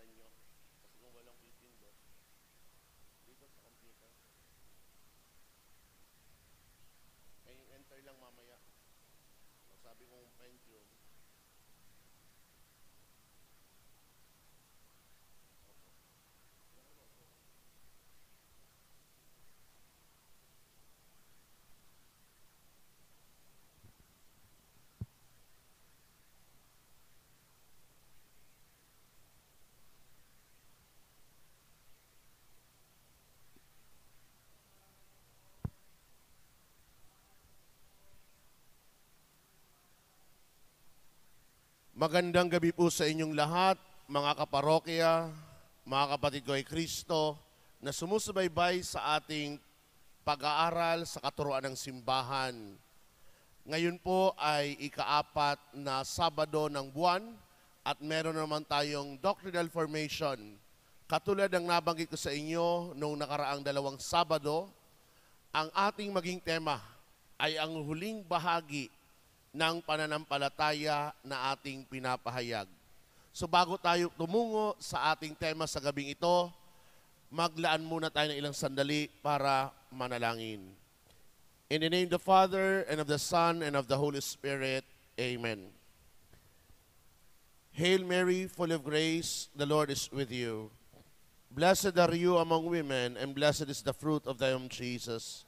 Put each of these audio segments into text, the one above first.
pindutan nyo. Kasi kung walang pipindot, dito sa computer, ay enter lang mamaya. Pag sabi kong Pentium, magandang gabi po sa inyong lahat, mga kaparokya, mga kapatid ko ay Kristo, na sumusubaybay sa ating pag-aaral sa katuruan ng simbahan. Ngayon po ay ika-4 na Sabado ng buwan at meron naman tayong doctrinal formation. Katulad ng nabanggit ko sa inyo noong nakaraang 2 Sabado, ang ating maging tema ay ang huling bahagi ng pananampalataya na ating pinapahayag. So bago tayo tumungo sa ating tema sa gabing ito, maglaan muna tayo ng ilang sandali para manalangin. In the name of the Father, and of the Son, and of the Holy Spirit, Amen. Hail Mary, full of grace, the Lord is with you. Blessed are you among women, and blessed is the fruit of thy womb, Jesus.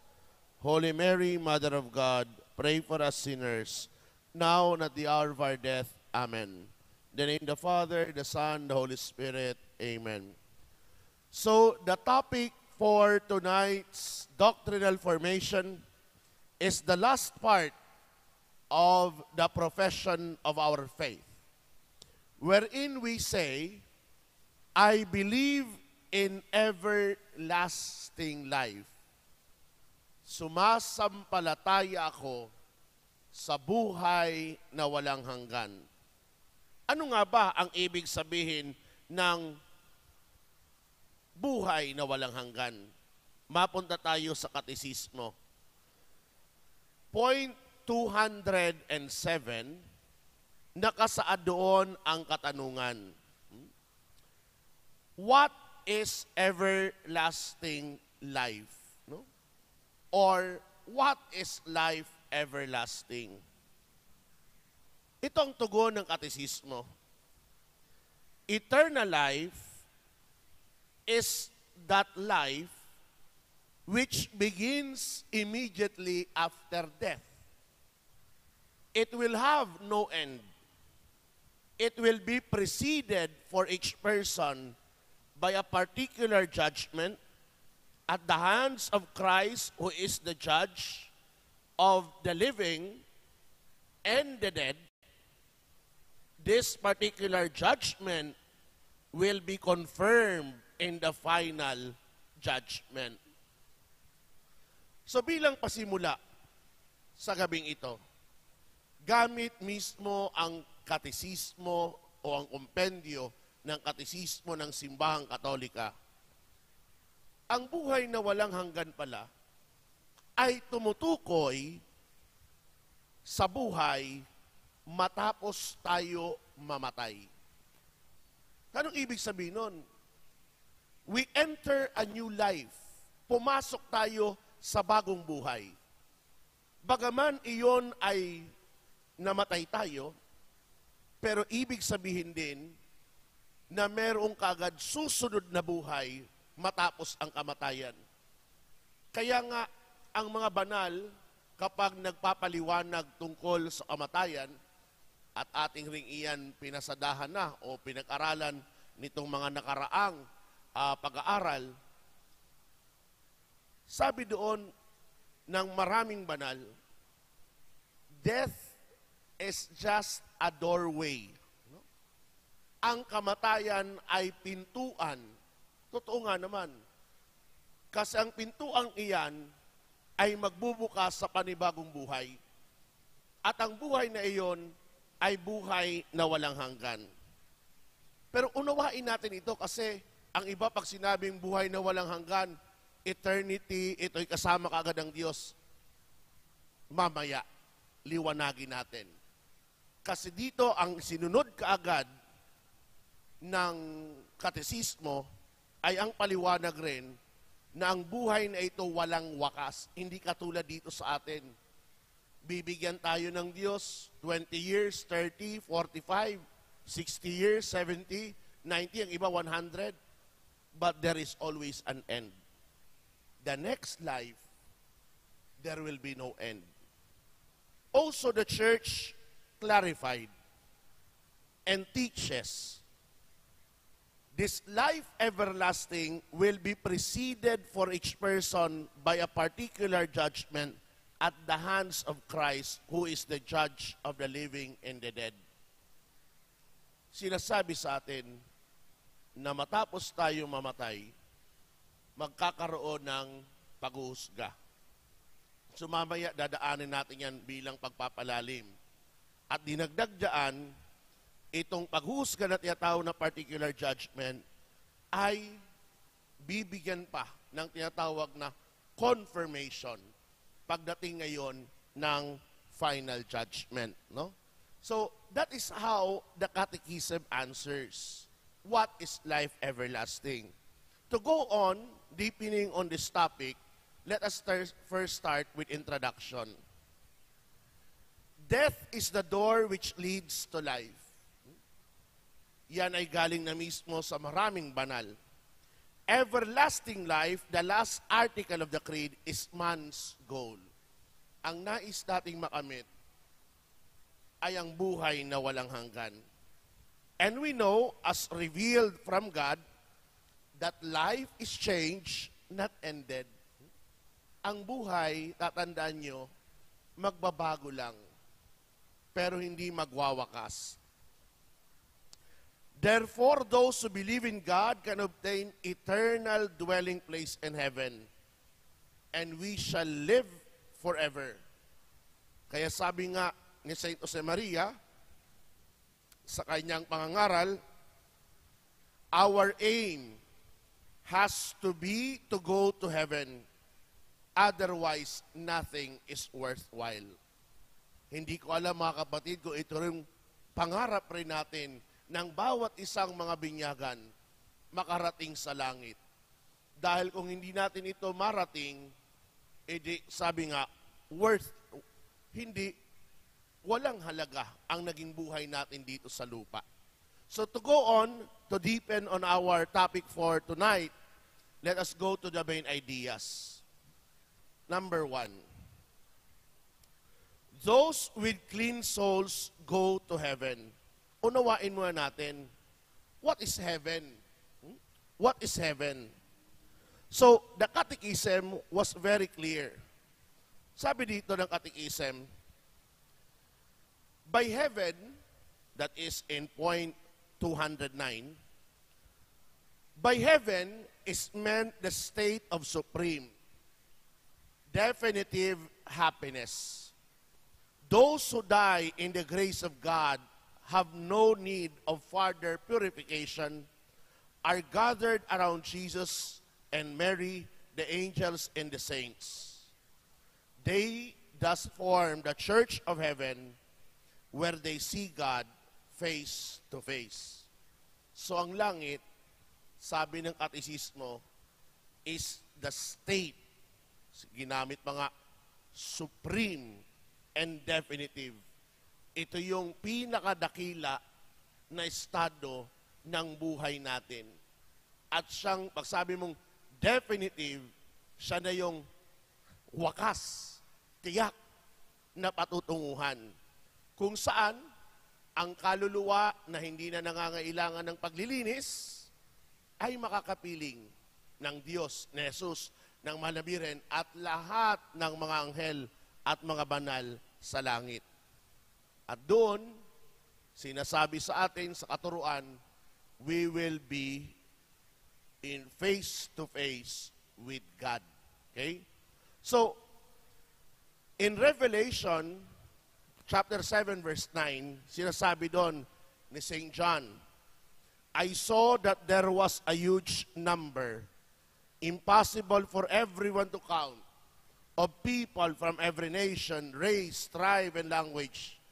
Holy Mary, Mother of God, pray for us sinners, now and at the hour of our death. Amen. In the name of the Father, the Son, the Holy Spirit. Amen. So, the topic for tonight's doctrinal formation is the last part of the profession of our faith, wherein we say, I believe in everlasting life. Sumasampalataya ako sa buhay na walang hanggan. Ano nga ba ang ibig sabihin ng buhay na walang hanggan? Mapunta tayo sa katekismo. Point 207, nakasaad doon ang katanungan. What is everlasting life? No? Or what is life everlasting? Ito ang tugon ng katekismo. Eternal life is that life which begins immediately after death. It will have no end. It will be preceded for each person by a particular judgment at the hands of Christ, who is the judge of the living and the dead. This particular judgment will be confirmed in the final judgment. So bilang pasimula sa gabing ito, gamit mismo ang katekismo o ang kompendyo ng katekismo ng Simbahang Katolika, ang buhay na walang hanggan pala ay tumutukoy sa buhay matapos tayo mamatay. Anong ibig sabihin nun? We enter a new life. Pumasok tayo sa bagong buhay. Bagaman iyon ay namatay tayo, pero ibig sabihin din na merong kagad susunod na buhay matapos ang kamatayan. Kaya nga, ang mga banal, kapag nagpapaliwanag tungkol sa kamatayan, at ating ring iyan pinasadahan na o pinag-aralan nitong mga nakaraang pag-aaral, sabi doon ng maraming banal, death is just a doorway. Ang kamatayan ay pintuan. Totoo nga naman. Kasi ang pintuang iyan ay magbubukas sa panibagong buhay. At ang buhay na iyon ay buhay na walang hanggan. Pero unawain natin ito kasi ang iba pag sinabing buhay na walang hanggan, eternity, ito'y kasama kaagad ng Diyos. Mamaya, liwanagin natin. Kasi dito ang sinunod kaagad ng katesismo ay ang paliwanag rin na ang buhay na ito walang wakas. Hindi katulad dito sa atin. Bibigyan tayo ng Diyos 20 years, 30, 45, 60 years, 70, 90, ang iba 100. But there is always an end. The next life, there will be no end. Also, the church clarified and teaches this life everlasting will be preceded for each person by a particular judgment at the hands of Christ, who is the judge of the living and the dead. Sinasabi sa atin na matapos tayo mamatay, magkakaroon ng paghuhusga. So mamaya dadaanin natin yan bilang pagpapalalim. At dinagdag dyan, itong paghuhusga na tinatawag na particular judgment ay bibigyan pa ng tinatawag na confirmation pagdating ngayon ng final judgment. No? So, that is how the Catechism answers. What is life everlasting? To go on, deepening on this topic, let us first start with introduction. Death is the door which leads to life. Yan ay galing na mismo sa maraming banal. Everlasting life, the last article of the creed, is man's goal. Ang nais nating makamit ay ang buhay na walang hanggan. And we know, as revealed from God, that life is changed, not ended. Ang buhay, tatandaan nyo, magbabago lang, pero hindi magwawakas. Therefore, those who believe in God can obtain eternal dwelling place in heaven, and we shall live forever. Kaya sabi nga ni Saint Josemaria sa kanyang pangangaral, our aim has to be to go to heaven, otherwise nothing is worthwhile. Hindi ko alam mga kapatid kung ito rin pangarap rin natin ng bawat isang mga binyagan makarating sa langit. Dahil kung hindi natin ito marating, edi sabi nga, walang halaga ang naging buhay natin dito sa lupa. So to go on, to deepen on our topic for tonight, let us go to the main ideas. Number 1, those with clean souls go to heaven. Unawain muna natin, what is heaven? What is heaven? So, the Catechism was very clear. Sabi dito ng Catechism, by heaven, that is in point 209, by heaven is meant the state of supreme, definitive happiness. Those who die in the grace of God have no need of further purification, are gathered around Jesus and Mary, the angels and the saints. They thus form the church of heaven, where they see God face to face. So ang langit, sabi ng Katesismo, is the state, ginamit mga supreme and definitive. Ito yung pinakadakila na estado ng buhay natin. At siyang, pagsabi mong definitive, siya na yung wakas, tiyak na patutunguhan. Kung saan, ang kaluluwa na hindi na nangangailangan ng paglilinis, ay makakapiling ng Diyos, ni Jesus, ng malabiren, at lahat ng mga anghel at mga banal sa langit. At doon, sinasabi sa atin sa katuruan, we will be in face-to-face with God. Okay? So, in Revelation, chapter 7, verse 9, sinasabi doon ni St. John, I saw that there was a huge number, impossible for everyone to count, of people from every nation, race, tribe, and language.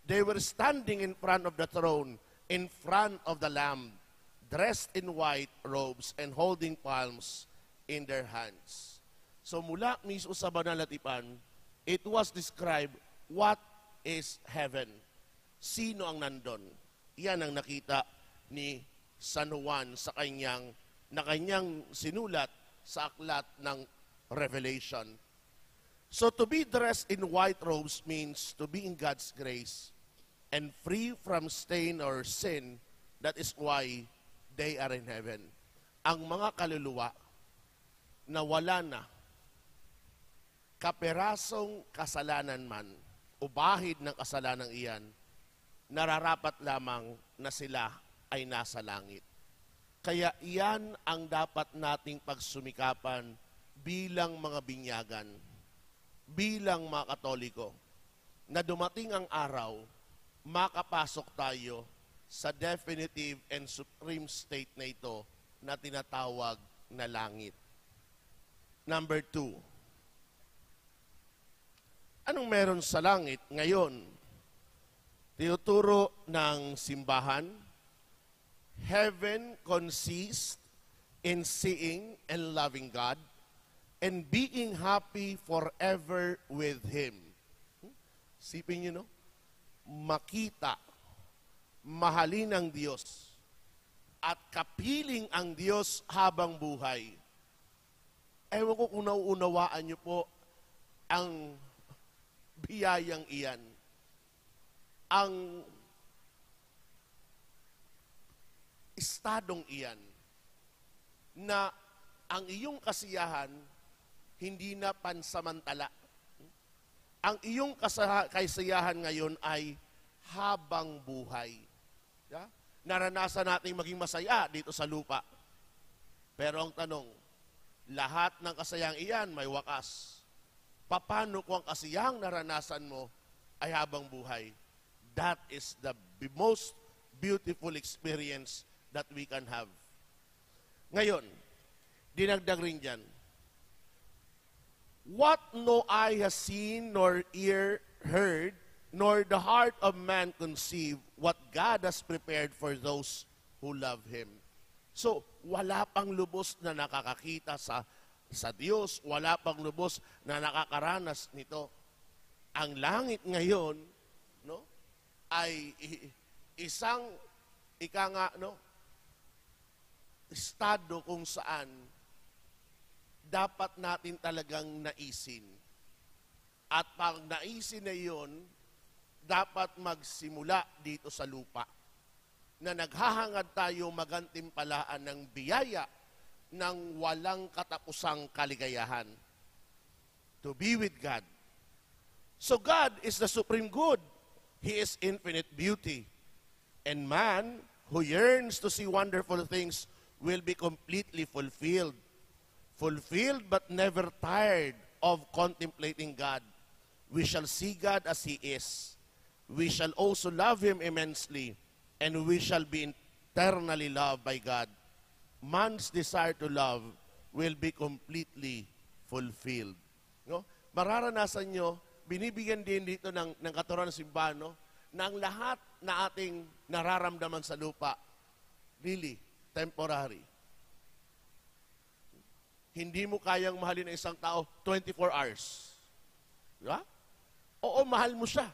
They were standing in front of the throne, in front of the Lamb. dressed in white robes and holding palms in their hands. So mula mismo sa banal na tipan, it was described what is heaven. Sino ang nandun? Yan ang nakita ni San Juan sa kanyang sinulat sa aklat ng Revelation. So to be dressed in white robes means to be in God's grace and free from stain or sin. That is why they are in heaven. Ang mga kaluluwa na wala na kaperasong kasalanan man o bahid ng kasalanan iyan, nararapat lamang na sila ay nasa langit. Kaya iyan ang dapat nating pagsumikapan bilang mga binyagan, bilang mga Katoliko, na dumating ang araw, makapasok tayo sa definitive and supreme state na ito na tinatawag na langit. Number 2, anong meron sa langit ngayon? Tinuturo ng simbahan, heaven consists in seeing and loving God and being happy forever with Him. Sipin niyo, no? Makita, mahalin ang Diyos, at kapiling ang Diyos habang buhay. Ewan ko kung nauunawaan niyo po ang biyayang iyan. Ang estadong iyan na ang iyong kasiyahan hindi na pansamantala. Ang iyong kasiyahan ngayon ay habang buhay. Yeah? Naranasan natin maging masaya dito sa lupa. Pero ang tanong, lahat ng kasayang iyan may wakas. Paano kung ang kasiyahang naranasan mo ay habang buhay? That is the most beautiful experience that we can have. Ngayon, dinagdag rin dyan, what no eye has seen, nor ear heard, nor the heart of man conceived, what God has prepared for those who love Him. So, wala pang lubos na nakakakita sa Diyos, wala pang lubos na nakakaranas nito. Ang langit ngayon, no, ay isang estado kung saan dapat natin talagang naisin. At pag naisin na iyon, dapat magsimula dito sa lupa na naghahangad tayo magantimpalaan ng biyaya ng walang katapusang kaligayahan. To be with God. So God is the supreme good. He is infinite beauty. And man who yearns to see wonderful things will be completely fulfilled. Fulfilled but never tired of contemplating God. We shall see God as He is. We shall also love Him immensely, and we shall be eternally loved by God. Man's desire to love will be completely fulfilled. No? Mararanasan nyo, binibigyan din dito ng katuruan ng simbahan, no? Na ang lahat na ating nararamdaman sa lupa, really, temporary. Hindi mo kayang mahalin ng isang tao 24 hours. Diba? Oo, mahal mo siya.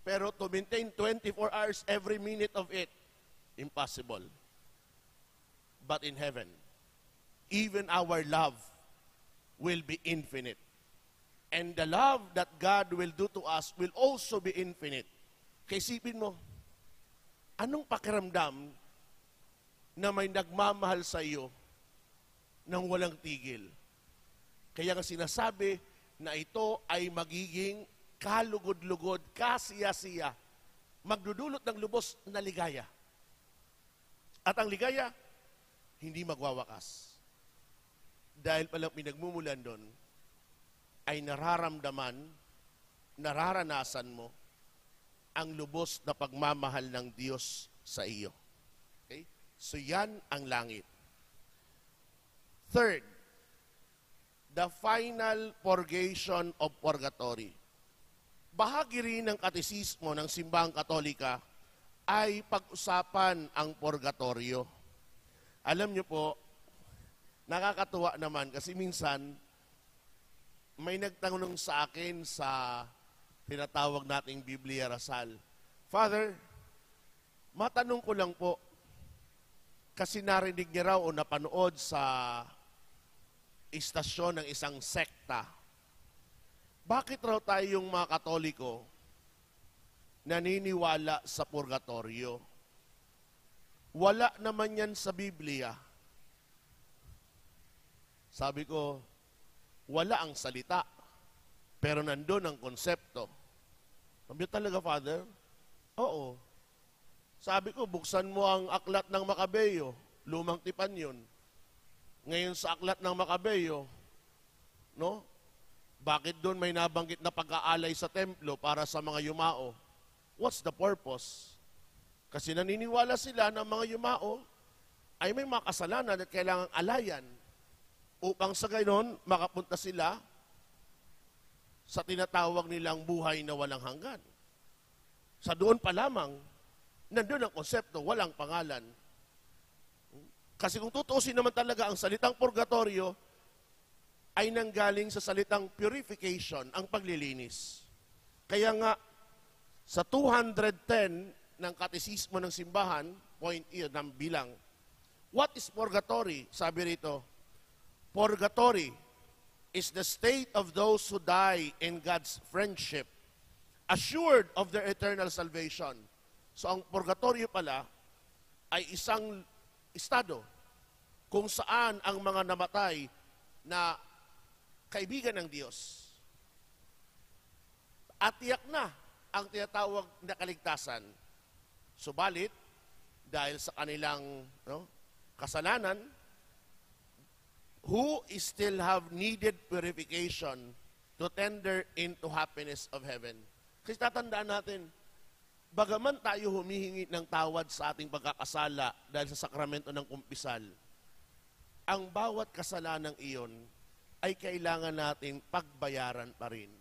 Pero to maintain 24 hours, every minute of it, impossible. But in heaven, even our love will be infinite. And the love that God will do to us will also be infinite. Kaya isipin mo, anong pakiramdam na may nagmamahal sa iyo nang walang tigil? Kaya nga sinasabi na ito ay magiging kalugod-lugod, kasiya-siya, magdudulot ng lubos na ligaya. At ang ligaya, hindi magwawakas. Dahil palang pinagmumulan doon, ay nararanasan mo ang lubos na pagmamahal ng Diyos sa iyo. Okay? So yan ang langit. Third, the final purgation of purgatory. Bahagi rin ng katekismo ng Simbahang Katolika ay pag-usapan ang purgatorio. Alam niyo po, nakakatuwa naman kasi minsan may nagtanong sa akin sa tinatawag nating Biblia Rasal. Father, matanong ko lang po, kasi narinig niya raw o napanood sa istasyon ng isang sekta. Bakit raw tayong mga Katoliko naniniwala sa purgatorio? Wala naman yan sa Biblia. Sabi ko, wala ang salita, pero nandun ang konsepto. Sabi talaga, Father? Oo. Sabi ko, buksan mo ang aklat ng Makabeyo. Lumang tipan yun. Ngayon sa aklat ng Makabeyo, no? Bakit doon may nabanggit na pag-aalay sa templo para sa mga yumao? What's the purpose? Kasi naniniwala sila na mga yumao ay may mga kasalanan at kailangang alayan upang sa gayon makapunta sila sa tinatawag nilang buhay na walang hanggan. Sa doon pa lamang, nandun ang konsepto, walang pangalan. Kasi kung tutuusin naman talaga ang salitang purgatorio, ay nanggaling sa salitang purification, ang paglilinis. Kaya nga, sa 210 ng Katekismo ng Simbahan, point yun ng bilang, what is purgatory? Sabi rito, purgatory is the state of those who die in God's friendship, assured of their eternal salvation. So ang purgatorio pala ay isang estado kung saan ang mga namatay na kaibigan ng Diyos at tiyak na ang tinatawag na kaligtasan. Subalit, dahil sa kanilang kasalanan, who still have needed purification to tender into happiness of heaven. Kasi tatandaan natin, bagaman tayo humihingi ng tawad sa ating pagkakasala dahil sa sakramento ng kumpisal, ang bawat kasalanang iyon ay kailangan natin pagbayaran pa rin.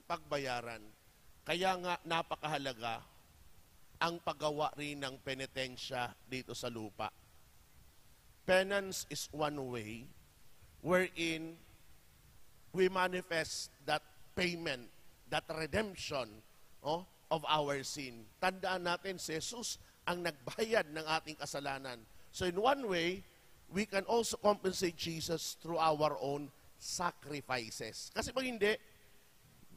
Pagbayaran. Kaya nga napakahalaga ang paggawa rin ng penitensya dito sa lupa. Penance is one way wherein we manifest that payment, that redemption of our sin. Tandaan natin, si Jesus ang nagbayad ng ating kasalanan. So in one way, we can also compensate Jesus through our own sacrifices. Kasi pag hindi,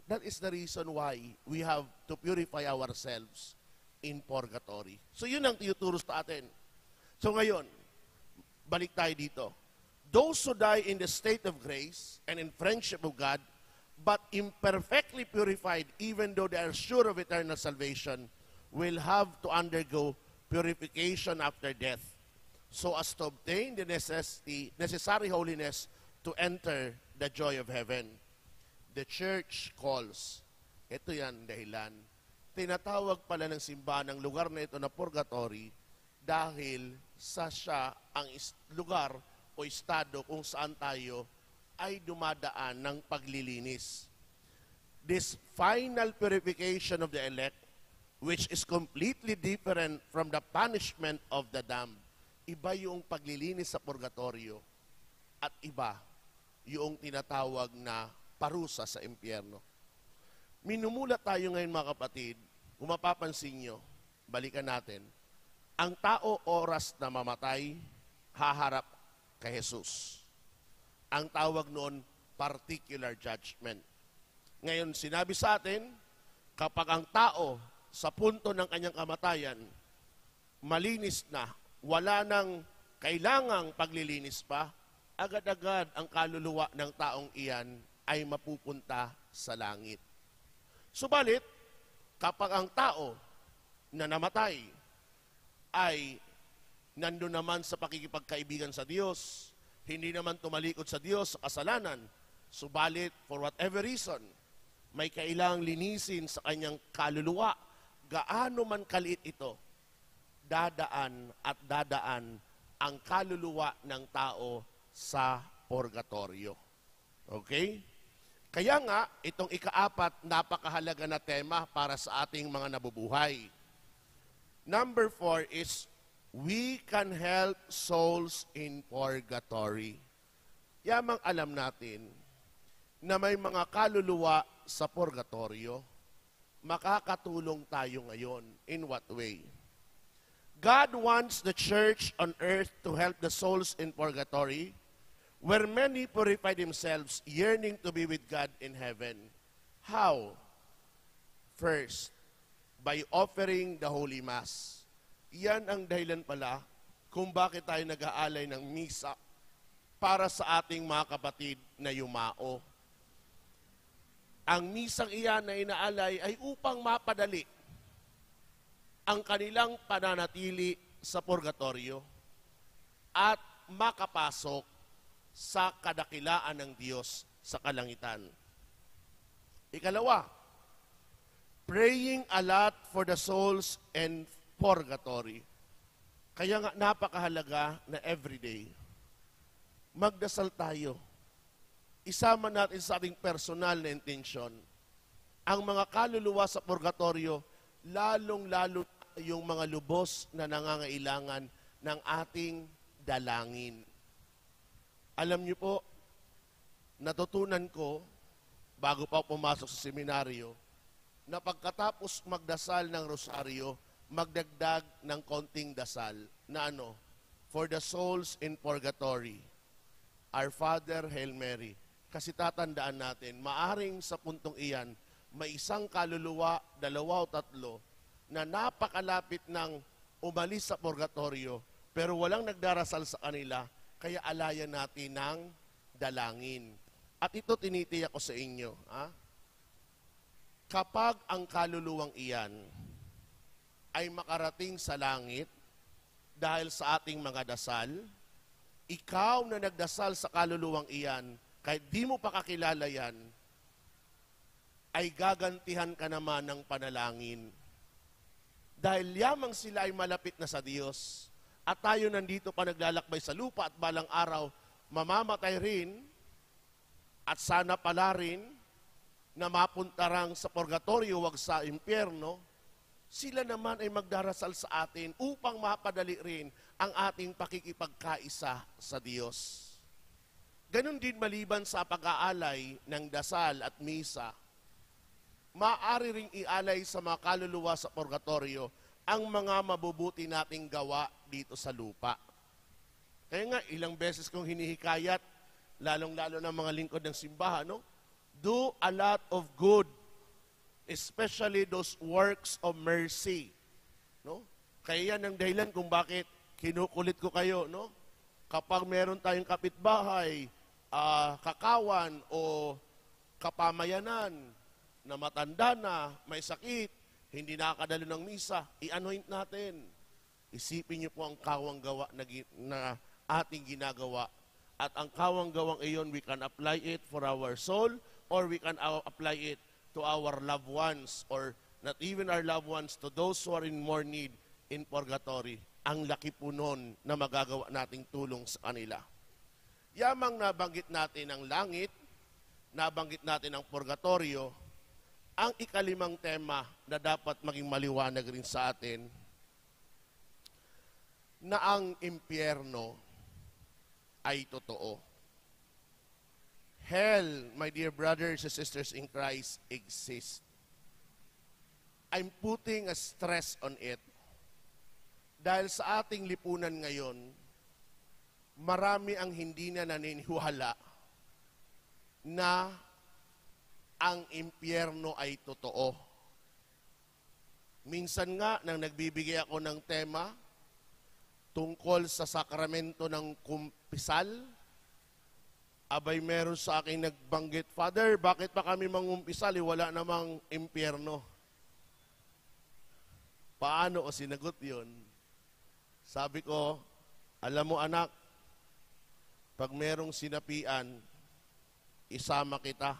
that is the reason why we have to purify ourselves in purgatory. So yun ang tinuturo sa atin. So ngayon, balik tayo dito. Those who die in the state of grace and in friendship of God, but imperfectly purified, even though they are sure of eternal salvation, will have to undergo purification after death, so as to obtain the necessary holiness to enter the joy of heaven. The church calls. Ito yan dahilan. Tinatawag pala ng simbahan ang lugar na ito na purgatory dahil sa siya ang lugar o estado kung saan tayo ay dumadaan ng paglilinis. This final purification of the elect, which is completely different from the punishment of the damned. Iba yung paglilinis sa purgatorio at iba yung tinatawag na parusa sa impyerno. Minumulat tayo ngayon mga kapatid, kung mapapansin nyo, balikan natin, ang tao oras na mamatay, haharap kay Jesus. Ang tawag noon, particular judgment. Ngayon, sinabi sa atin, kapag ang tao sa punto ng kanyang kamatayan, malinis na, wala nang kailangang paglilinis pa, agad-agad ang kaluluwa ng taong iyan ay mapupunta sa langit. Subalit, kapag ang tao na namatay ay nandun naman sa pakikipagkaibigan sa Diyos, hindi naman tumalikod sa Diyos sa kasalanan, subalit, for whatever reason, may kailangang linisin sa kanyang kaluluwa, gaano man kaliit ito, dadaan at dadaan ang kaluluwa ng tao sa purgatorio. Okay? Kaya nga, itong ikaapat, napakahalaga na tema para sa ating mga nabubuhay. Number 4 is we can help souls in purgatory. Yamang alam natin na may mga kaluluwa sa purgatorio, makakatulong tayo ngayon. In what way? God wants the church on earth to help the souls in purgatory, where many purify themselves, yearning to be with God in heaven. How? First, by offering the Holy Mass. Yan ang dahilan pala kung bakit tayo nag-aalay ng misa para sa ating mga kapatid na yumao. Ang misang iyan na inaalay ay upang mapadali ang kanilang pananatili sa purgatorio at makapasok sa kadakilaan ng Diyos sa kalangitan. Ikalawa, praying a lot for the souls in purgatory. Kaya nga napakahalaga na everyday, magdasal tayo. Isama natin sa ating personal na intensyon ang mga kaluluwa sa purgatorio, lalong-lalo yung mga lubos na nangangailangan ng ating dalangin. Alam niyo po, natutunan ko, bago pa pumasok sa seminaryo, na pagkatapos magdasal ng rosaryo, magdagdag ng konting dasal na for the souls in purgatory. Our Father, Hail Mary. Kasi tatandaan natin, maaring sa puntong iyan, may isang kaluluwa, dalawa o tatlo, na napakalapit ng umalis sa purgatorio, pero walang nagdarasal sa kanila, kaya alayan natin ng dalangin. At ito tinitiyak ko sa inyo. Kapag ang kaluluwang iyan ay makarating sa langit dahil sa ating mga dasal, ikaw na nagdasal sa kaluluwang iyan, kahit di mo pa kakilala yan, ay gagantihan ka naman ng panalangin. Dahil yamang sila ay malapit na sa Diyos, at tayo nandito pa naglalakbay sa lupa at balang araw, mamamatay rin, at sana pala rin, na mapuntarang sa purgatorio, wag sa impyerno, sila naman ay magdarasal sa atin upang mapadali rin ang ating pakikipagkaisa sa Diyos. Ganon din maliban sa pag-aalay ng dasal at misa, maaari ring ialay sa mga kaluluwa sa purgatorio ang mga mabubuti nating gawa dito sa lupa. Kaya nga, ilang beses kong hinihikayat, lalong-lalo ng mga lingkod ng simbahan, do a lot of good, especially those works of mercy. Kaya yan ang dahilan kung bakit kinukulit ko kayo. Kapag meron tayong kapitbahay, kakawan o kapamayanan na matanda na, may sakit, hindi nakakadalo ng misa, i-anoint natin. Isipin niyo po ang kawang gawa na ating ginagawa. At ang kawang gawang iyon, we can apply it for our soul or we can apply it to our loved ones or not even our loved ones, to those who are in more need in purgatory. Ang laki po nun na magagawa nating tulong sa kanila. Yamang nabanggit natin ang langit, nabanggit natin ang purgatorio, ang ikalimang tema na dapat maging maliwanag rin sa atin, na ang impyerno ay totoo. Hell, my dear brothers and sisters in Christ, exists. I'm putting a stress on it. Dahil sa ating lipunan ngayon, marami ang hindi na naniniwala na ang impyerno ay totoo. Minsan nga, nang nagbibigay ako ng tema tungkol sa sakramento ng kumpisal, abay meron sa akin nagbanggit, Father, bakit pa kami mangumpisal? Wala namang impyerno. Paano ko sinagot yun? Sabi ko, alam mo anak, pag merong sinapian, isama kita.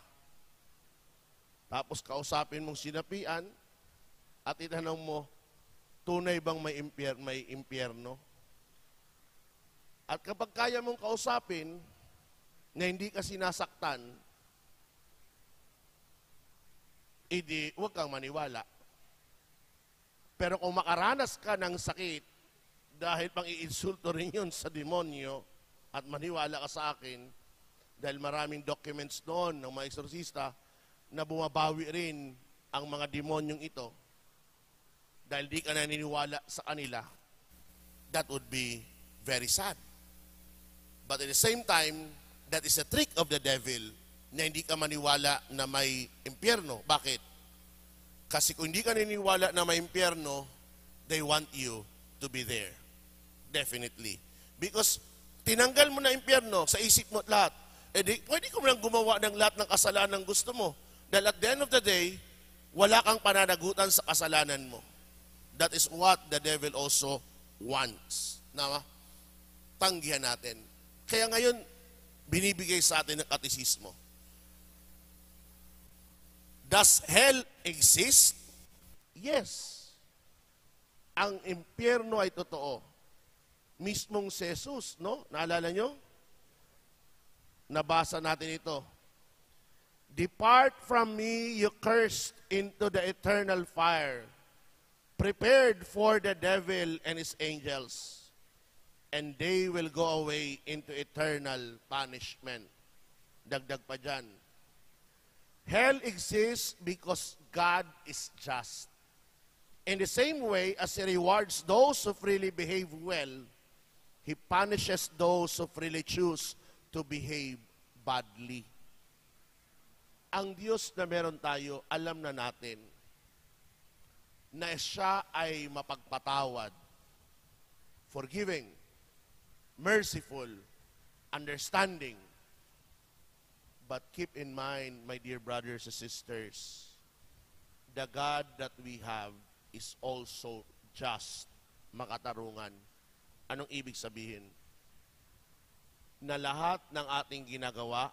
Tapos kausapin mong sinapian at itanong mo, tunay bang may impyerno? At kapag kaya mong kausapin na hindi ka sinasaktan, huwag kang maniwala. Pero kung makaranas ka ng sakit Dahil pang iinsulto rin yun sa demonyo at maniwala ka sa akin dahil maraming documents doon ng mga eksorsista na bumabawi rin ang mga demonyong ito dahil di ka naniniwala sa kanila, that would be very sad. But at the same time, that is a trick of the devil na hindi ka maniwala na may impyerno. Bakit? Kasi kung hindi ka naniniwala na may impyerno, they want you to be there. Definitely. Because tinanggal mo na impyerno sa isip mo at lahat. Pwede ko lang gumawa ng lahat ng kasalanan gusto mo. Dahil at the end of the day, wala kang pananagutan sa kasalanan mo. That is what the devil also wants. Na tanggihan natin. Kaya ngayon, binibigay sa atin ng katisismo. Does hell exist? Yes. Ang impyerno ay totoo. Mismong si Jesus, no? Naalala nyo? Nabasa natin ito. Depart from me, you cursed, into the eternal fire, prepared for the devil and his angels, and they will go away into eternal punishment. Dagdag pa dyan. Hell exists because God is just. In the same way as He rewards those who freely behave well, He punishes those who freely choose to behave badly. Ang Diyos na meron tayo, alam na natin na Siya ay mapagpatawad, forgiving, merciful, understanding. But keep in mind, my dear brothers and sisters, the God that we have is also just, makatarungan. Anong ibig sabihin? Na lahat ng ating ginagawa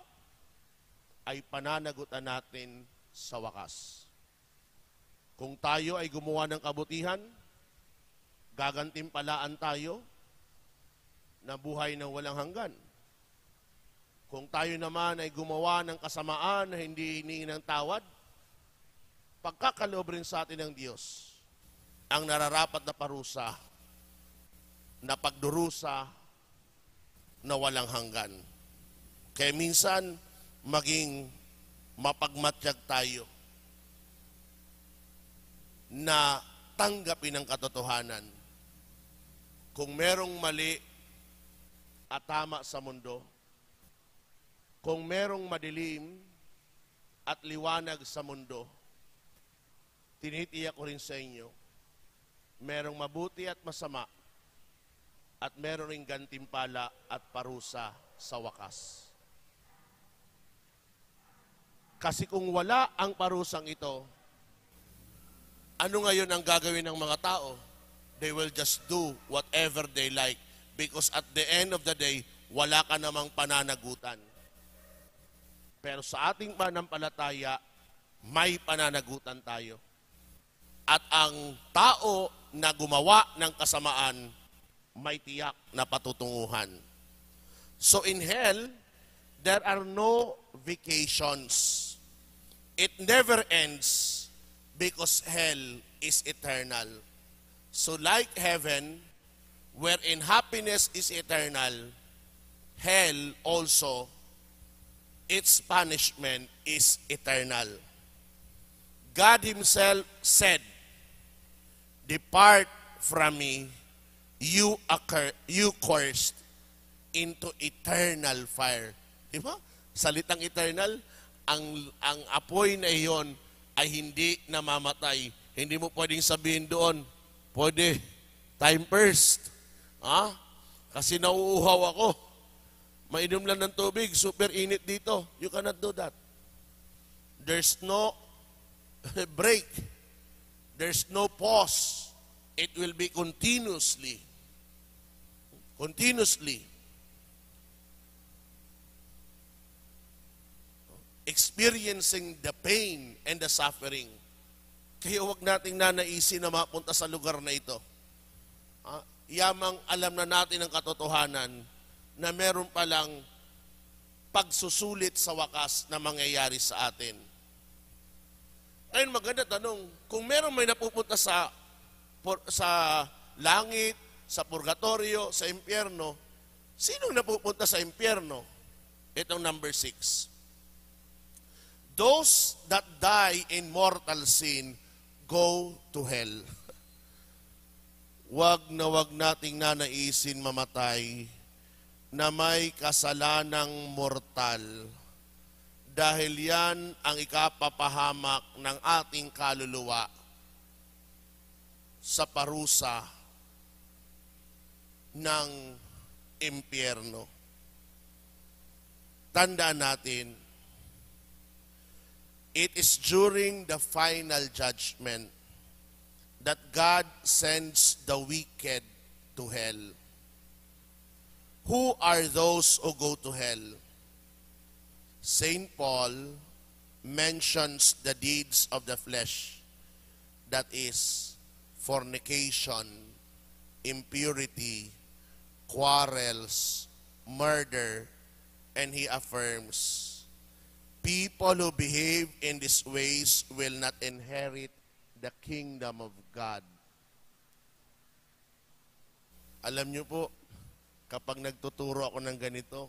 ay pananagutan natin sa wakas. Kung tayo ay gumawa ng kabutihan, gagantimpalaan tayo na buhay na walang hanggan. Kung tayo naman ay gumawa ng kasamaan na hindi hiningi ng tawad, pagkakaloob rin sa atin ng Diyos ang nararapat na parusa, na pagdurusa na walang hanggan. Kaya minsan, maging mapagmatyag tayo na tanggapin ang katotohanan. Kung merong mali at tama sa mundo, kung merong madilim at liwanag sa mundo, tinitiyak ko rin sa inyo, merong mabuti at masama, at meron ring gantimpala at parusa sa wakas. Kasi kung wala ang parusang ito, ano ngayon ang gagawin ng mga tao? They will just do whatever they like because at the end of the day, wala ka namang pananagutan. Pero sa ating pananampalataya, may pananagutan tayo. At ang tao na gumawa ng kasamaan, may tiyak na patutunguhan. So in hell, there are no vacations. It never ends because hell is eternal. So like heaven, wherein happiness is eternal, hell also, its punishment is eternal. God Himself said, "Depart from me, you cursed, into eternal fire." Diba? Salitang eternal, ang apoy na iyon ay hindi namamatay. Hindi mo pwedeng sabihin doon, pwede, time first. Ha? Kasi nauuhaw ako. Mainom lang ng tubig, super init dito. You cannot do that. There's no break. There's no pause. It will be continuously. Continuously. Experiencing the pain and the suffering. Kaya huwag nating nanaisin na mapunta sa lugar na ito. Yamang alam na natin ang katotohanan na meron palang pagsusulit sa wakas na mangyayari sa atin. Ngayon maganda tanong, kung meron may napupunta sa langit, sa purgatorio, sa impyerno, sinong napupunta sa impyerno? Itong number 6. Those that die in mortal sin go to hell. Wag nating nanaisin mamatay na may kasalanang mortal. Dahil yan ang ikapapahamak ng ating kaluluwa sa parusa ng impyerno. Tandaan natin, it is during the final judgment that God sends the wicked to hell. Who are those who go to hell? Saint Paul mentions the deeds of the flesh, that is, fornication, impurity, quarrels, murder, and he affirms, people who behave in these ways will not inherit the kingdom of God. Alam niyo po, kapag nagtuturo ako ng ganito,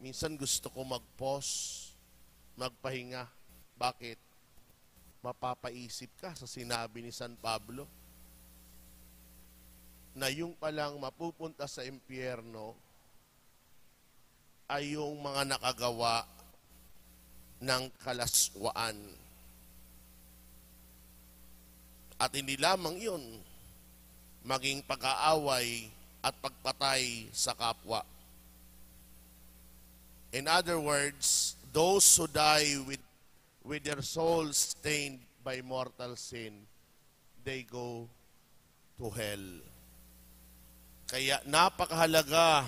minsan gusto ko mag-pause, magpahinga. Bakit? Mapapaisip ka sa sinabi ni San Pablo na yung palang mapupunta sa impyerno ay yung mga nakagawa ng kalaswaan. At hindi lamang yun, maging pag-aaway at pagpatay sa kapwa. In other words, those who die with their souls stained by mortal sin, they go to hell. Kaya napakahalaga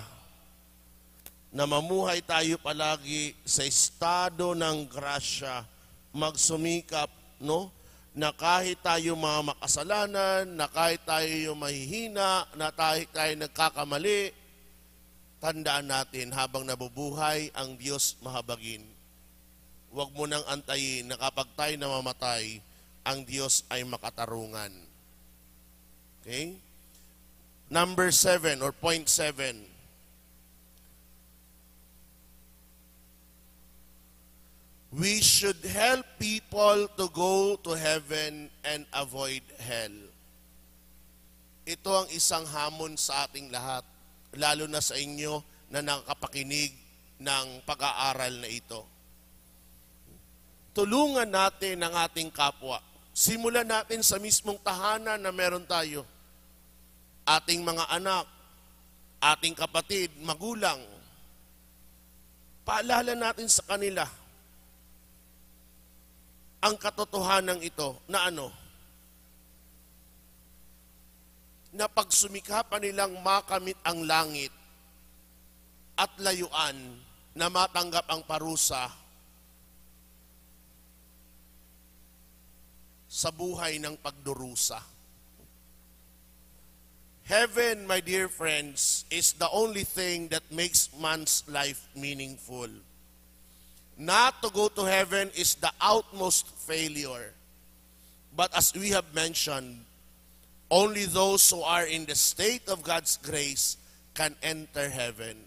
na mamuhay tayo palagi sa estado ng grasya, magsumikap, no? Na kahit tayo mga makasalanan, na kahit tayo mahihina, na kahit tayo nagkakamali, tandaan natin, habang nabubuhay, ang Diyos mahabagin. Huwag mo nang antayin na kapag tayo namamatay, ang Diyos ay makatarungan. Okay? Number 7 or point 7. We should help people to go to heaven and avoid hell. Ito ang isang hamon sa ating lahat, lalo na sa inyo na nakakapakinig ng pag-aaral na ito. Tulungan natin ang ating kapwa. Simulan natin sa mismong tahanan na meron tayo. Ating mga anak, ating kapatid, magulang. Paalala natin sa kanila ang katotohanan ito na ano? Na pagsumikapan nilang makamit ang langit at layuan na matanggap ang parusa sa buhay ng pagdurusa. Heaven, my dear friends, is the only thing that makes man's life meaningful. Not to go to heaven is the outmost failure. But as we have mentioned, only those who are in the state of God's grace can enter heaven.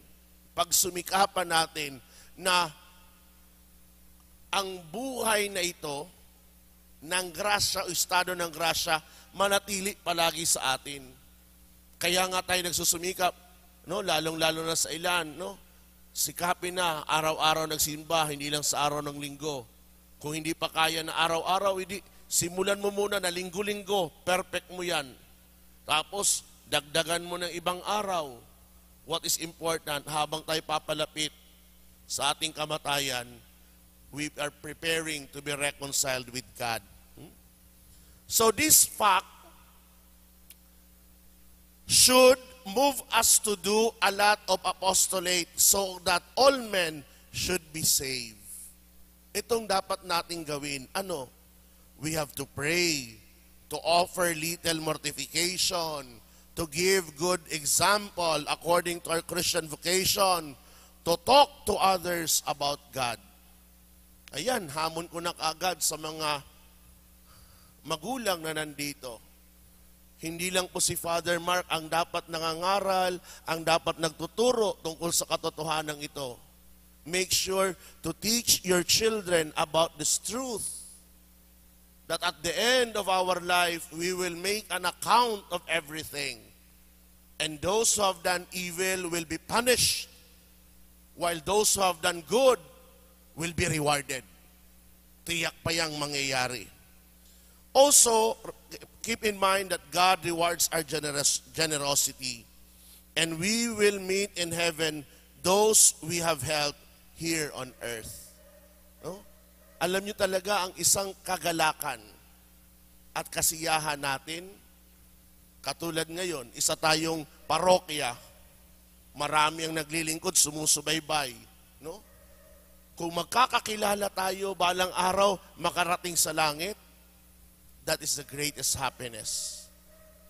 Pagsumikapan natin na ang buhay na ito ng grasya o estado ng grasya manatili palagi sa atin. Kaya nga tayo nagsusumikap, no, lalong-lalo na sa ilan, no? Sikapin na araw-araw nagsimba, hindi lang sa araw ng linggo. Kung hindi pa kaya na araw-araw, hindi, simulan mo muna na linggo-linggo, perfect mo yan. Tapos, dagdagan mo ng ibang araw. What is important, habang tayo papalapit sa ating kamatayan, we are preparing to be reconciled with God. So this fact should move us to do a lot of apostolate so that all men should be saved. Itong dapat nating gawin. Ano? We have to pray, to offer little mortification, to give good example according to our Christian vocation, to talk to others about God. Ayan, hamon ko na kaagad sa mga magulang na nandito. Hindi lang po si Father Mark ang dapat nangangaral, ang dapat nagtuturo tungkol sa katotohanan ito. Make sure to teach your children about this truth. That at the end of our life, we will make an account of everything. And those who have done evil will be punished, while those who have done good will be rewarded. Tiyak pa yang mangyayari. Also, keep in mind that God rewards our generosity, and we will meet in heaven those we have helped here on earth. No? Alam niyo talaga ang isang kagalakan at kasiyahan natin, katulad ngayon, isa tayong parokya, marami ang naglilingkod, sumusubaybay. No? Kung magkakakilala tayo, balang araw, makarating sa langit, that is the greatest happiness.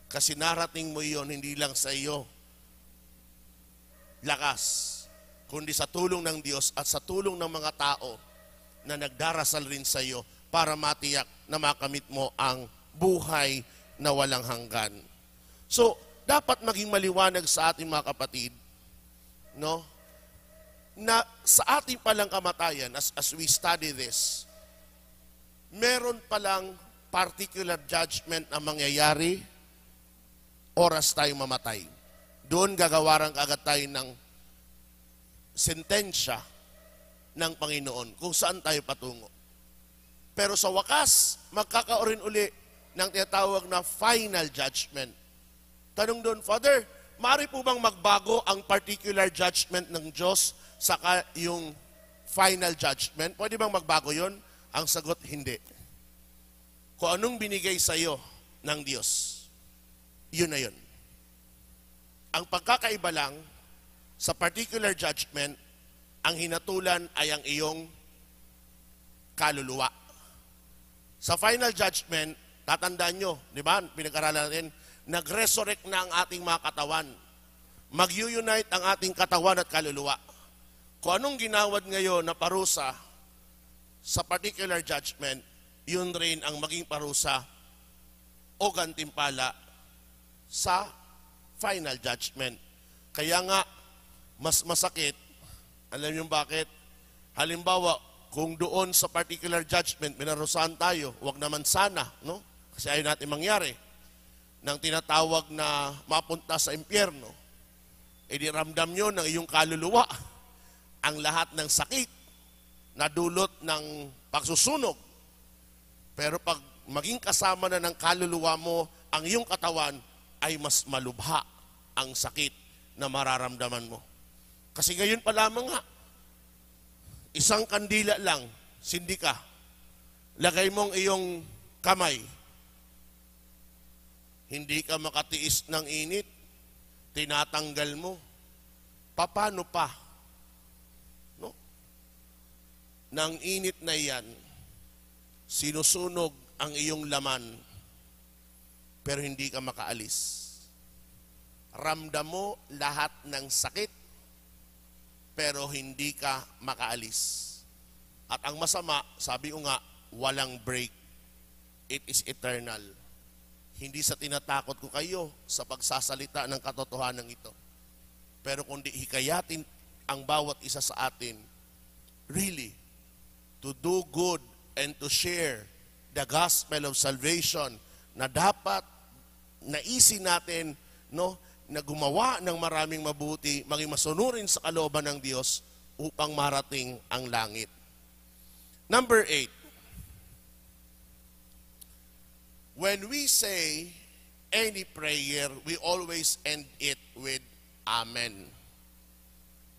Kasi narating mo iyon, hindi lang sa iyo lakas, kundi sa tulong ng Diyos at sa tulong ng mga tao na nagdarasal rin sa iyo para matiyak na makamit mo ang buhay na walang hanggan. So, dapat maging maliwanag sa ating mga kapatid, no, na sa ating palang kamatayan, as we study this, meron palang particular judgment na mangyayari oras tayo mamatay. Doon gagawaran agad tayo ng sentensya ng Panginoon kung saan tayo patungo. Pero sa wakas, magkakaroon uli ng tinatawag na final judgment. Tanong doon, Father, maaari po bang magbago ang particular judgment ng Diyos saka yung final judgment? Pwede bang magbago yon? Ang sagot, hindi. Kung anong binigay sa iyo ng Diyos, yun na yun. Ang pagkakaiba lang, sa particular judgment, ang hinatulan ay ang iyong kaluluwa. Sa final judgment, tatandaan nyo, di ba, pinag-aralan natin, nag-resurrect na ang ating mga katawan. Mag-unite ang ating katawan at kaluluwa. Kung anong ginawad ngayon na parusa sa particular judgment, yun rin ang maging parusa o gantimpala sa final judgment. Kaya nga, mas masakit, alam niyo bakit? Halimbawa, kung doon sa particular judgment, minarusahan tayo, wag naman sana, no? Kasi ayaw natin mangyari, nang tinatawag na mapunta sa impyerno, ramdam nyo ng iyong kaluluwa ang lahat ng sakit na dulot ng pagsusunog. Pero pag maging kasama na ng kaluluwa mo, ang iyong katawan ay mas malubha ang sakit na mararamdaman mo. Kasi ngayon pa lamang nga, isang kandila lang, sindi ka, lagay mong iyong kamay, hindi ka makatiis ng init, tinatanggal mo, paano pa? No? Nang init na iyan, sinusunog ang iyong laman, pero hindi ka makaalis. Ramdam mo lahat ng sakit, pero hindi ka makaalis. At ang masama, sabi ko nga, walang break. It is eternal. Hindi sa tinatakot ko kayo sa pagsasalita ng katotohanan ito. Pero kundi hikayatin ang bawat isa sa atin, really, to do good and to share the gospel of salvation na dapat naisin natin, no, na gumawa ng maraming mabuti, maging masunurin sa kalooban ng Diyos upang marating ang langit. Number 8. When we say any prayer, we always end it with Amen.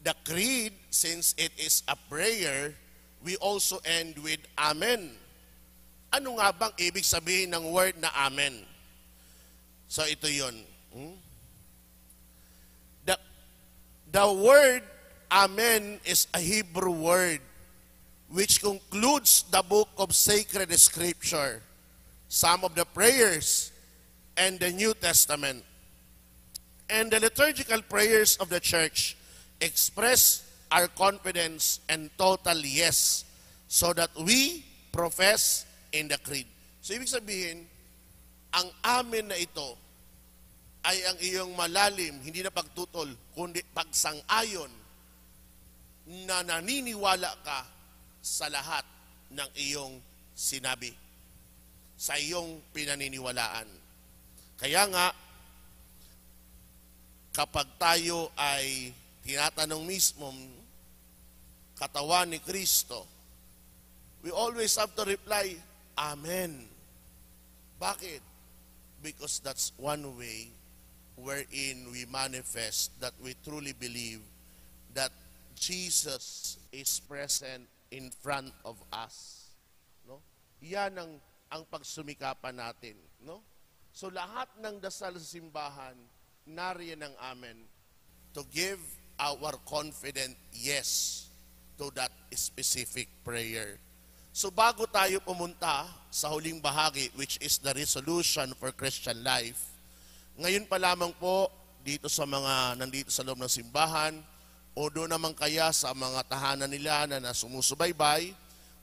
The creed, since it is a prayer, we also end with Amen. Ano nga bang ibig sabihin ng word na Amen? So ito yun. The word Amen is a Hebrew word which concludes the book of sacred scripture, some of the prayers, and the New Testament. And the liturgical prayers of the church express our confidence and total yes, so that we profess in the creed. So ibig sabihin, ang amen na ito, ay ang iyong malalim, hindi na pagtutol, kundi pagsang-ayon na naniniwala ka sa lahat ng iyong sinabi, sa iyong pinaniniwalaan. Kaya nga, kapag tayo ay tinatanong mismo katawan ni Kristo, we always have to reply, Amen. Bakit? Because that's one way wherein we manifest that we truly believe that Jesus is present in front of us. No? Yan ang pagsumikapan natin. No? So lahat ng dasal sa simbahan, nariyan ang amen to give our confident yes to that specific prayer. So bago tayo pumunta sa huling bahagi, which is the resolution for Christian life, ngayon pa lamang po dito sa mga nandito sa loob ng simbahan o doon naman kaya sa mga tahanan nila na sumusubaybay,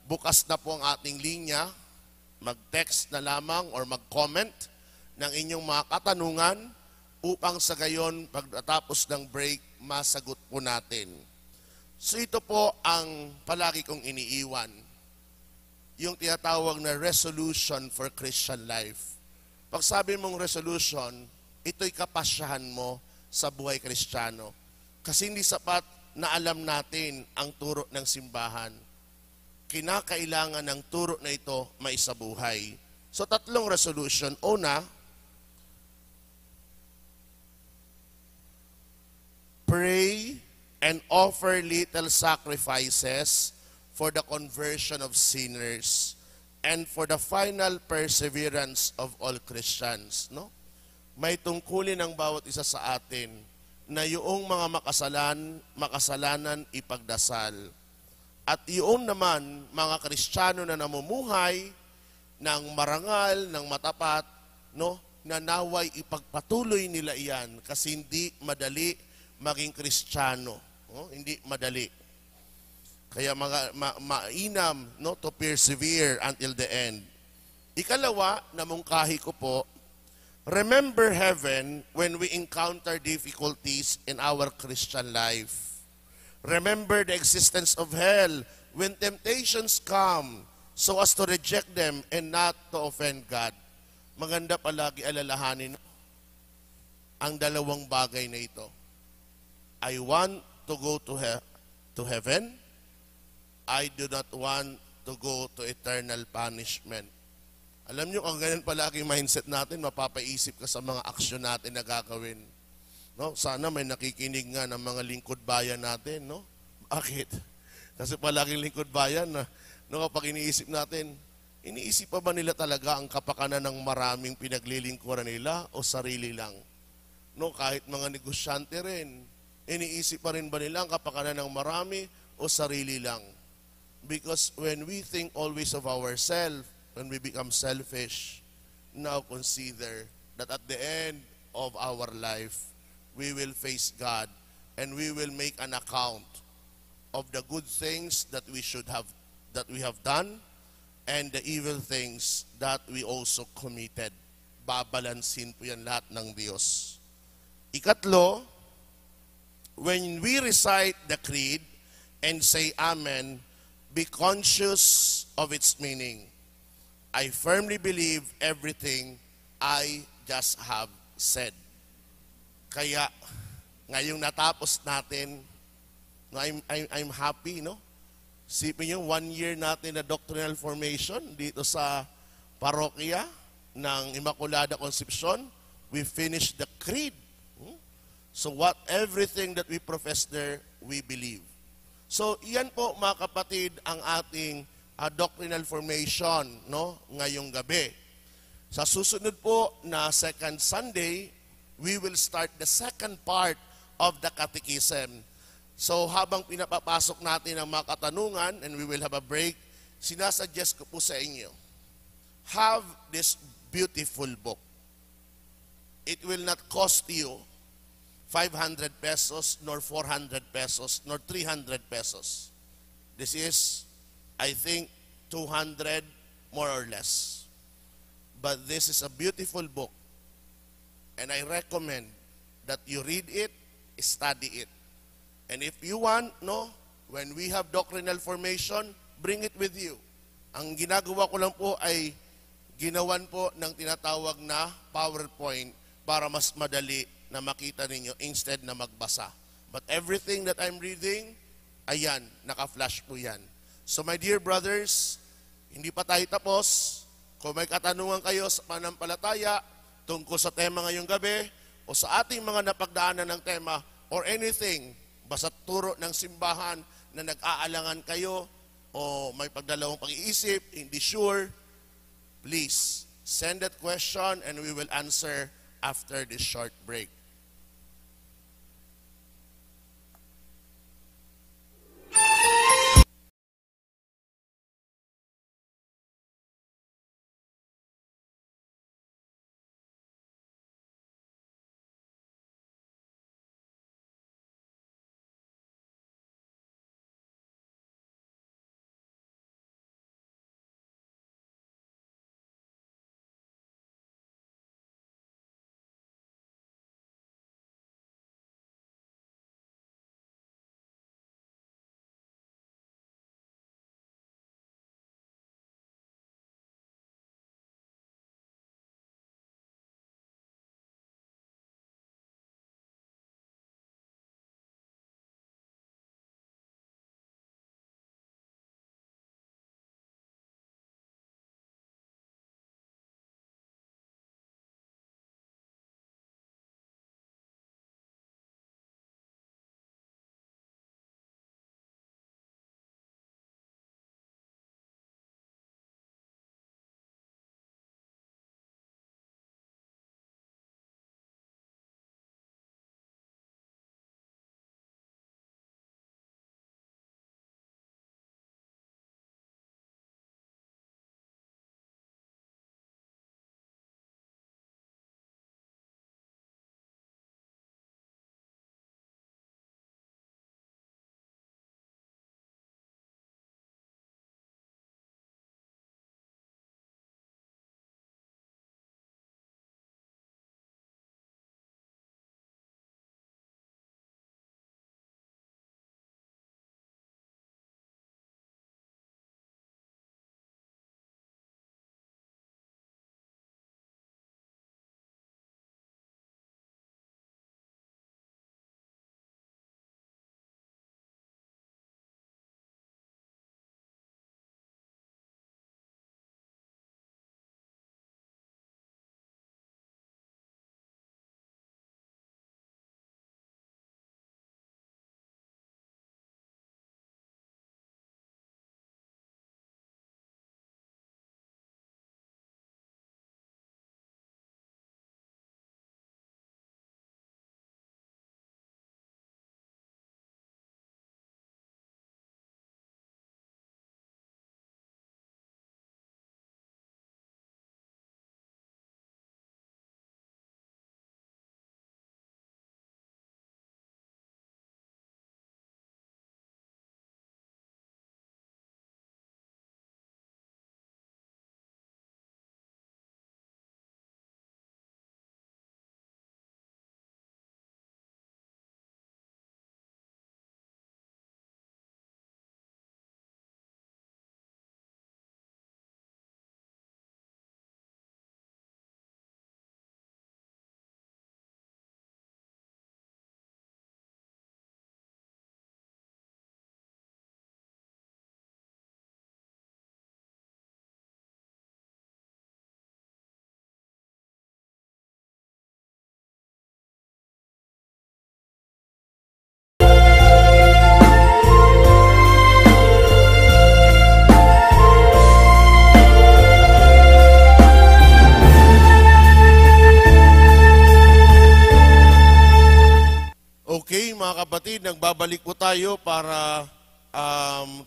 bukas na po ang ating linya. Mag-text na lamang or mag-comment ng inyong mga katanungan upang sa gayon pagtatapos ng break, masagot po natin. So ito po ang palagi kong iniiwan, yung tinatawag na resolution for Christian life. Pag sabi mong resolution, ito'y kapasyahan mo sa buhay Kristiyano. Kasi hindi sapat na alam natin ang turo ng simbahan. Kinakailangan ng turo na ito maisabuhay. So 3 resolution. Una, pray and offer little sacrifices for the conversion of sinners and for the final perseverance of all Christians. No? May tungkulin ang bawat isa sa atin na yung mga makasalanan ipagdasal. At yung naman mga Kristiyano na namumuhay ng marangal, ng matapat, no, na naway ipagpatuloy nila iyan kasi hindi madali maging Kristiyano. No? Hindi madali. Kaya mainam, no, to persevere until the end. Ikalawa, namungkahi ko po, remember heaven when we encounter difficulties in our Christian life. Remember the existence of hell when temptations come so as to reject them and not to offend God. Maganda palagi alalahanin ang dalawang bagay na ito. I want to go to heaven. I do not want to go to eternal punishment. Alam nyo, ang ganyan palagi mindset natin, mapapaisip ka sa mga aksyon natin na gagawin. No? Sana may nakikinig nga ng mga lingkod bayan natin. No? Bakit? Kasi palaging lingkod bayan na kapag iniisip natin, iniisip pa ba nila talaga ang kapakanan ng maraming pinaglilingkuran nila o sarili lang? No? Kahit mga negosyante rin, iniisip pa rin ba nila ang kapakanan ng marami o sarili lang? Because when we think always of ourselves, when we become selfish, now consider that at the end of our life, we will face God and we will make an account of the good things that we have done and the evil things that we also committed. Babalansin po yan lahat ng Diyos. Ikatlo, when we recite the creed and say Amen, be conscious of its meaning. I firmly believe everything I just have said. Kaya, ngayong natapos natin, I'm happy, no? Sipin nyo, 1 year natin na doctrinal formation dito sa parokya ng Immaculada Concepcion. We finished the creed. So everything that we profess there, we believe. So, iyan po mga kapatid ang ating doctrinal formation, no, ngayong gabi. Sa susunod po na second Sunday, we will start the second part of the catechism. So, habang pinapapasok natin ang mga katanungan and we will have a break, sinasuggest ko po sa inyo, have this beautiful book. It will not cost you 500 pesos, nor 400 pesos, nor 300 pesos. This is, I think, 200 more or less. But this is a beautiful book and I recommend that you read it, study it. And if you want, no, when we have doctrinal formation, bring it with you. Ang ginagawa ko lang po ay ginawan po ng tinatawag na PowerPoint para mas madali na makita ninyo instead na magbasa. But everything that I'm reading, ayan, naka-flash po yan. So my dear brothers, hindi pa tayo tapos. Kung may katanungan kayo sa pananampalataya tungkol sa tema ngayong gabi o sa ating mga napagdaanan ng tema or anything, basta turo ng simbahan na nag-aalangan kayo o may pagdalawang pag-iisip, hindi sure, please send that question and we will answer after this short break. kapatid, nagbabalik po tayo para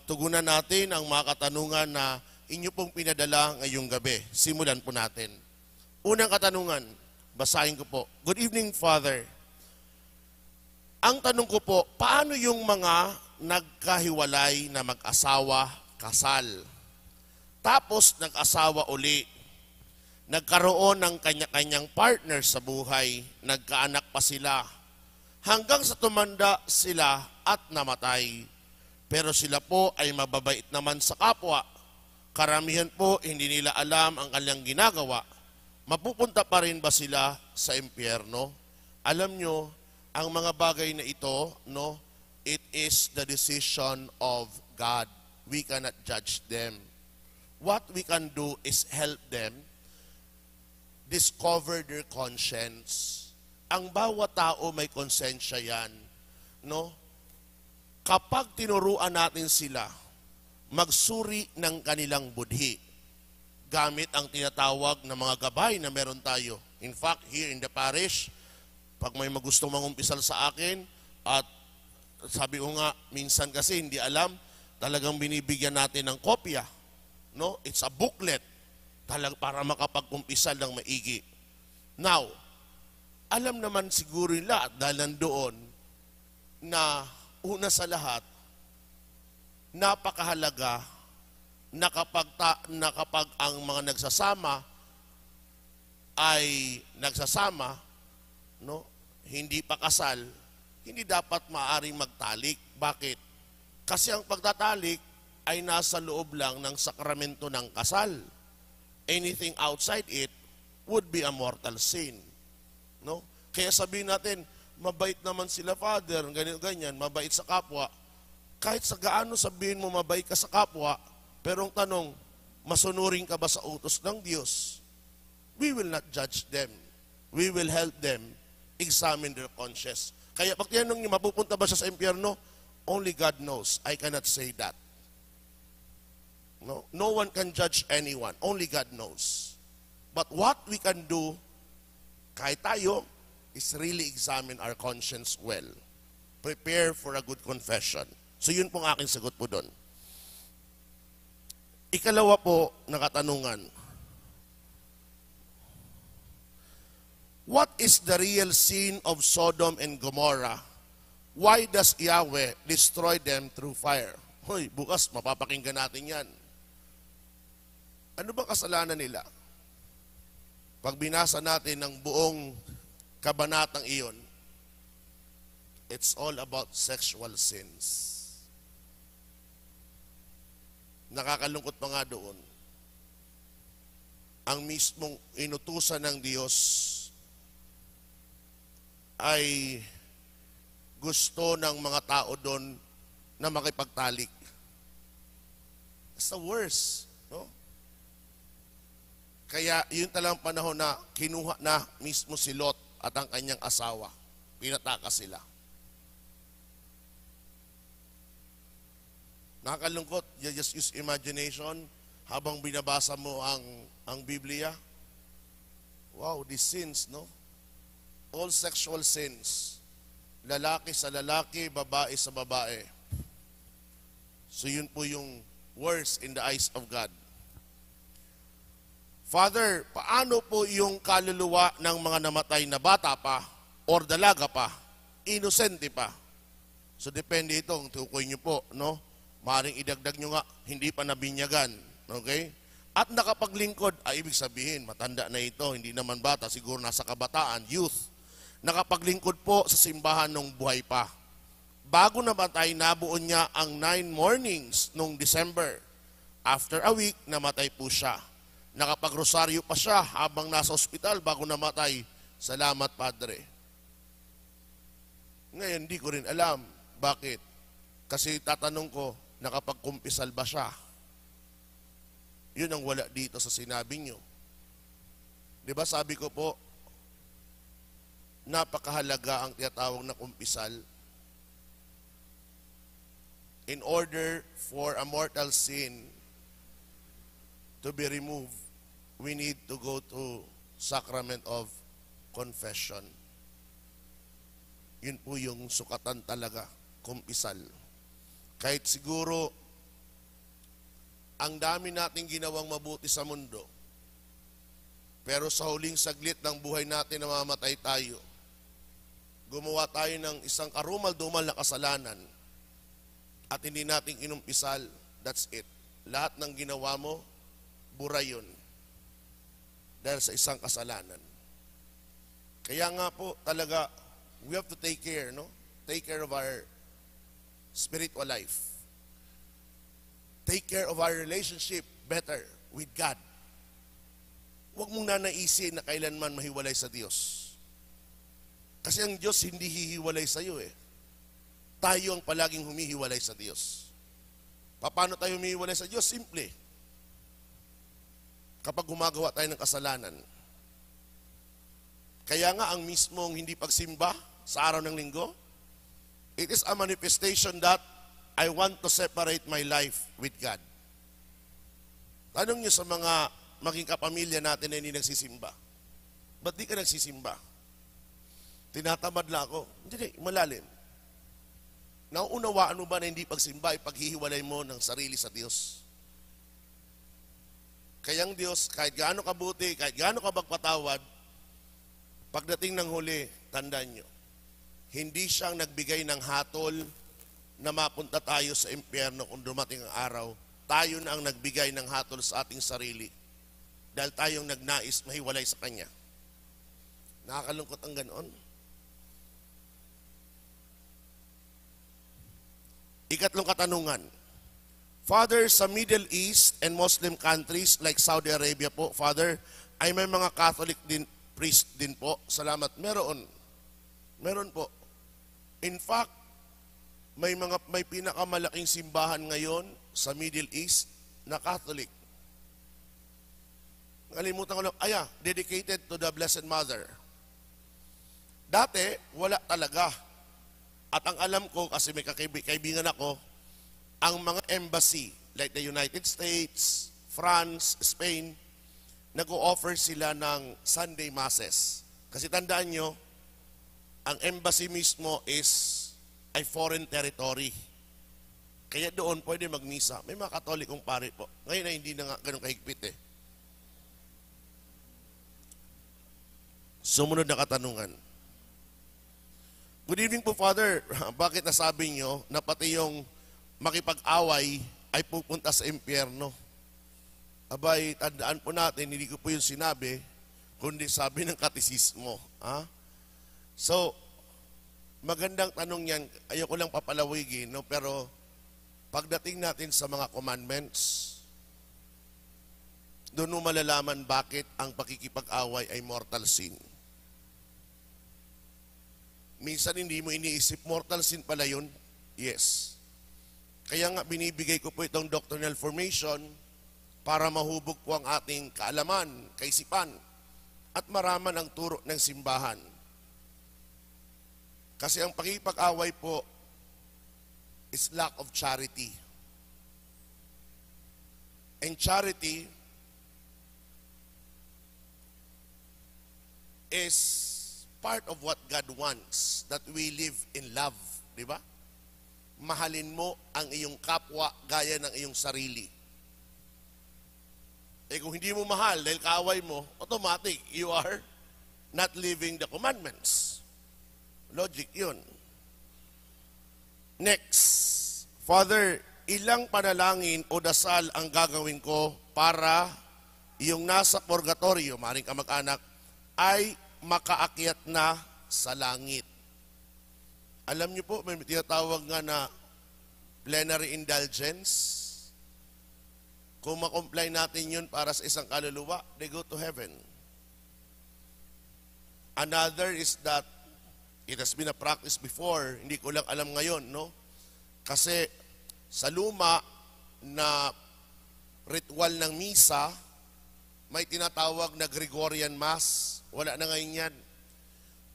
tugunan natin ang mga katanungan na inyo pong pinadala ngayong gabi. Simulan po natin. Unang katanungan, basahin ko po. Good evening, Father. Ang tanong ko po, paano yung mga nagkahiwalay na mag-asawa, kasal, tapos nag-asawa uli, Nagkaroon ng kanya-kanyang partner sa buhay, nagkaanak pa sila, hanggang sa tumanda sila at namatay. Pero sila po ay mababait naman sa kapwa. Karamihan po hindi nila alam ang kanilang ginagawa. Mapupunta pa rin ba sila sa impyerno? Alam nyo, ang mga bagay na ito, no, it is the decision of God. We cannot judge them. What we can do is help them discover their conscience. Ang bawat tao may konsensya yan. No? Kapag tinuruan natin sila magsuri ng kanilang budhi, gamit ang tinatawag na mga gabay na meron tayo. In fact, here in the parish, pag may magustong mangumpisal sa akin, at sabi ko nga, minsan kasi hindi alam, talagang binibigyan natin ng kopya. No? It's a booklet para makapag-umpisal ng maigi. Now, alam naman siguro nila dahil nandoon na una sa lahat, napakahalaga na kapag ang mga nagsasama ay nagsasama, no, hindi pa kasal, hindi dapat maaaring magtalik. Bakit? Kasi ang pagtatalik ay nasa loob lang ng sakramento ng kasal. Anything outside it would be a mortal sin. No? Kaya sabihin natin, mabait naman sila, Father, ganyan, mabait sa kapwa. Kahit sa gaano sabihin mo mabait ka sa kapwa, pero ang tanong, masunurin ka ba sa utos ng Diyos? We will not judge them. We will help them examine their conscience. Kaya pag tinanong niyo, mapupunta ba siya sa impyerno? Only God knows. I cannot say that. No one can judge anyone. Only God knows. But what we can do, kahit tayo, is really examine our conscience well. Prepare for a good confession. So yun pong aking sagot po doon. Ikalawa po na katanungan. What is the real sin of Sodom and Gomorrah? Why does Yahweh destroy them through fire? Hoy, bukas mapapakinggan natin yan. Ano bang kasalanan nila? Pag binasa natin ng buong kabanatang iyon, it's all about sexual sins. Nakakalungkot pa nga doon. Ang mismong inutusan ng Diyos ay gusto ng mga tao doon na makipagtalik. It's the worst. No? Kaya yun talagang panahon na kinuha na mismo si Lot at ang kanyang asawa. Pinataka sila. Nakakalungkot, you just use imagination habang binabasa mo ang Biblia. Wow, these sins, no? All sexual sins. Lalaki sa lalaki, babae sa babae. So yun po yung worst in the eyes of God. Father, paano po yung kaluluwa ng mga namatay na bata pa or dalaga pa, inosente pa? So depende ito, ang tukoy nyo po, no? Maring idagdag nyo nga, hindi pa nabinyagan. Okay? At nakapaglingkod, ibig sabihin, matanda na ito, hindi naman bata, siguro nasa kabataan, youth. Nakapaglingkod po sa simbahan nung buhay pa. Bago namatay, nabuon niya ang 9 mornings nung December. After a week, namatay po siya. Nakapagrosaryo pa siya habang nasa ospital bago namatay. Salamat, Padre. Ngayon, hindi ko rin alam. Bakit? Kasi tatanong ko, nakapagkumpisal ba siya? Yun ang wala dito sa sinabi nyo. Di ba sabi ko po, napakahalaga ang tinatawag na kumpisal. In order for a mortal sin to be removed, we need to go to sacrament of confession. Yun po yung sukatan talaga, kumpisal. Kahit siguro, ang dami nating ginawang mabuti sa mundo, pero sa huling saglit ng buhay natin na mamamatay tayo, gumawa tayo ng isang karumal-dumal na kasalanan at hindi nating inumpisal, that's it. Lahat ng ginawa mo, bura yun. dahil sa isang kasalanan. Kaya nga po talaga, we have to take care, no? Take care of our spiritual life. Take care of our relationship better with God. Huwag mong nanaisin na kailanman mahiwalay sa Diyos. Kasi ang Diyos hindi hihiwalay sa iyo eh. Tayo ang palaging humihiwalay sa Diyos. Paano tayo humihiwalay sa Diyos? Simple. Kapag gumagawa tayo ng kasalanan. Kaya nga ang mismong hindi pagsimba sa araw ng linggo, it is a manifestation that I want to separate my life with God. Tanong niyo sa mga maging kapamilya natin na hindi nagsisimba. Ba't di ka nagsisimba? Tinatamad lang ako. Hindi, malalim. Nauunawaan mo ba na hindi pagsimba ay paghihiwalay mo ng sarili sa Diyos? Kaya ang Diyos, kahit gaano kabuti, kahit gaano ka magpatawad, pagdating ng huli, tandaan nyo, hindi siyang nagbigay ng hatol na mapunta tayo sa impyerno kung dumating ang araw. Tayo na ang nagbigay ng hatol sa ating sarili dahil tayong nagnais mahiwalay sa Kanya. Nakakalungkot ang ganoon. Ikatlong katanungan. Father, sa Middle East and Muslim countries like Saudi Arabia po, Father, ay may mga Catholic din, priest din po. Salamat. Meron. Meron po. In fact, may pinakamalaking simbahan ngayon sa Middle East na Catholic. Ngalimutan ko lang, dedicated to the Blessed Mother. Dati, wala talaga. At ang alam ko, kasi may kaibigan ako, ang mga embassy, like the United States, France, Spain, nag-o-offer sila ng Sunday Masses. Kasi tandaan nyo, ang embassy mismo is ay foreign territory. Kaya doon pwede magmisa. May mga Katolikong pare po. Ngayon ay hindi na nga ganun kahigpit eh. Sumunod na katanungan. Good evening po, Father. Bakit nasabi nyo na pati yung makipag-away ay pupunta sa impyerno? Abay, tandaan po natin, hindi ko po yung sinabi, kundi sabi ng katisismo. Ha? So, magandang tanong yan. Ayoko lang papalawigin, no? Pero pagdating natin sa mga commandments, doon mo malalaman bakit ang pakikipag-away ay mortal sin. Minsan hindi mo iniisip, mortal sin pala yun? Yes. Kaya nga binibigay ko po itong doctrinal formation para mahubog po ang ating kaalaman, kaisipan, at maraman ang turo ng simbahan. Kasi ang pakikipag-away po is lack of charity. And charity is part of what God wants, that we live in love. Di ba? Mahalin mo ang iyong kapwa gaya ng iyong sarili. Eh kung hindi mo mahal dahil kaaway mo, automatic, you are not living the commandments. Logic yun. Next. Father, ilang panalangin o dasal ang gagawin ko para yung nasa purgatorio, maring kamag-anak, ay makaakyat na sa langit. Alam niyo po, may tinatawag nga na plenary indulgence. Kung makomply natin yun para sa isang kaluluwa, they go to heaven. Another is that it has been a practice before, hindi ko lang alam ngayon, no? Kasi sa luma na ritual ng misa, may tinatawag na Gregorian Mass. Wala na ngayon yan.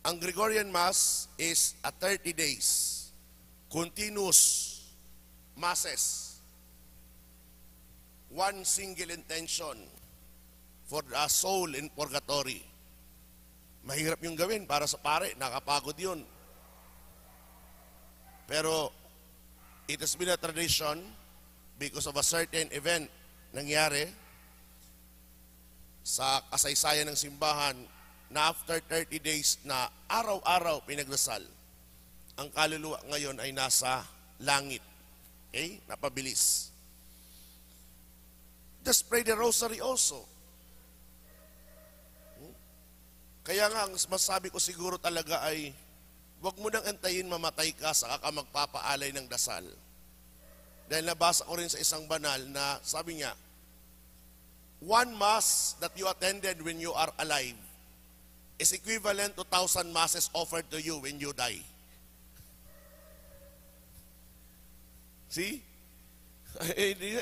Ang Gregorian Mass is a 30 days, continuous masses. One single intention for the soul in purgatory. Mahirap yung gawin para sa pare, nakapagod yun. Pero it has been a tradition because of a certain event nangyari sa kasaysayan ng simbahan na after 30 days na araw-araw pinagdasal, ang kaluluwa ngayon ay nasa langit. Okay? Napabilis. Just pray the rosary also. Kaya nga, ang masabi ko siguro talaga ay, huwag mo nang antayin mamatay ka saka ka magpapaalay ng dasal. Dahil nabasa ko rin sa isang banal na sabi niya, one mass that you attended when you are alive is equivalent to 1,000 masses offered to you when you die. See?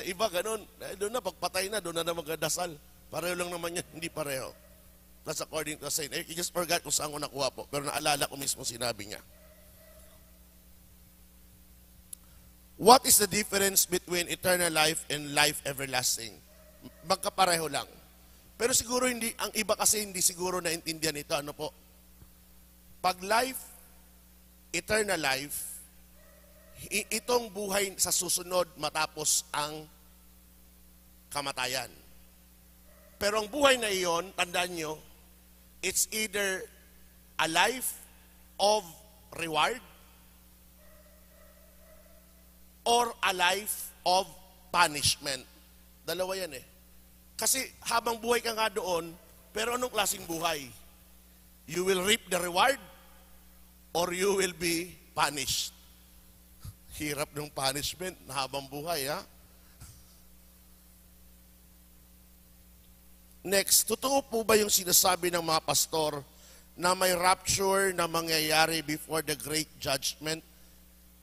Iba ganun. Doon na, pagpatay na, doon na magdasal. Pareho lang naman yan, hindi pareho. That's according to the saint. I just forgot kung saan ko nakuha po, pero naalala ko mismo sinabi niya. What is the difference between eternal life and life everlasting? Magkapareho lang. Pero siguro hindi, ang iba kasi hindi siguro naintindihan ito. Ano po? Pag life, eternal life, itong buhay sa susunod matapos ang kamatayan. Pero ang buhay na iyon, tandaan nyo, it's either a life of reward or a life of punishment. Dalawa yan eh. Kasi habang buhay ka nga doon, pero anong klaseng buhay? You will reap the reward or you will be punished. Hirap ng punishment na habang buhay, ha? Next, totoo po ba yung sinasabi ng mga pastor na may rapture na mangyayari before the great judgment?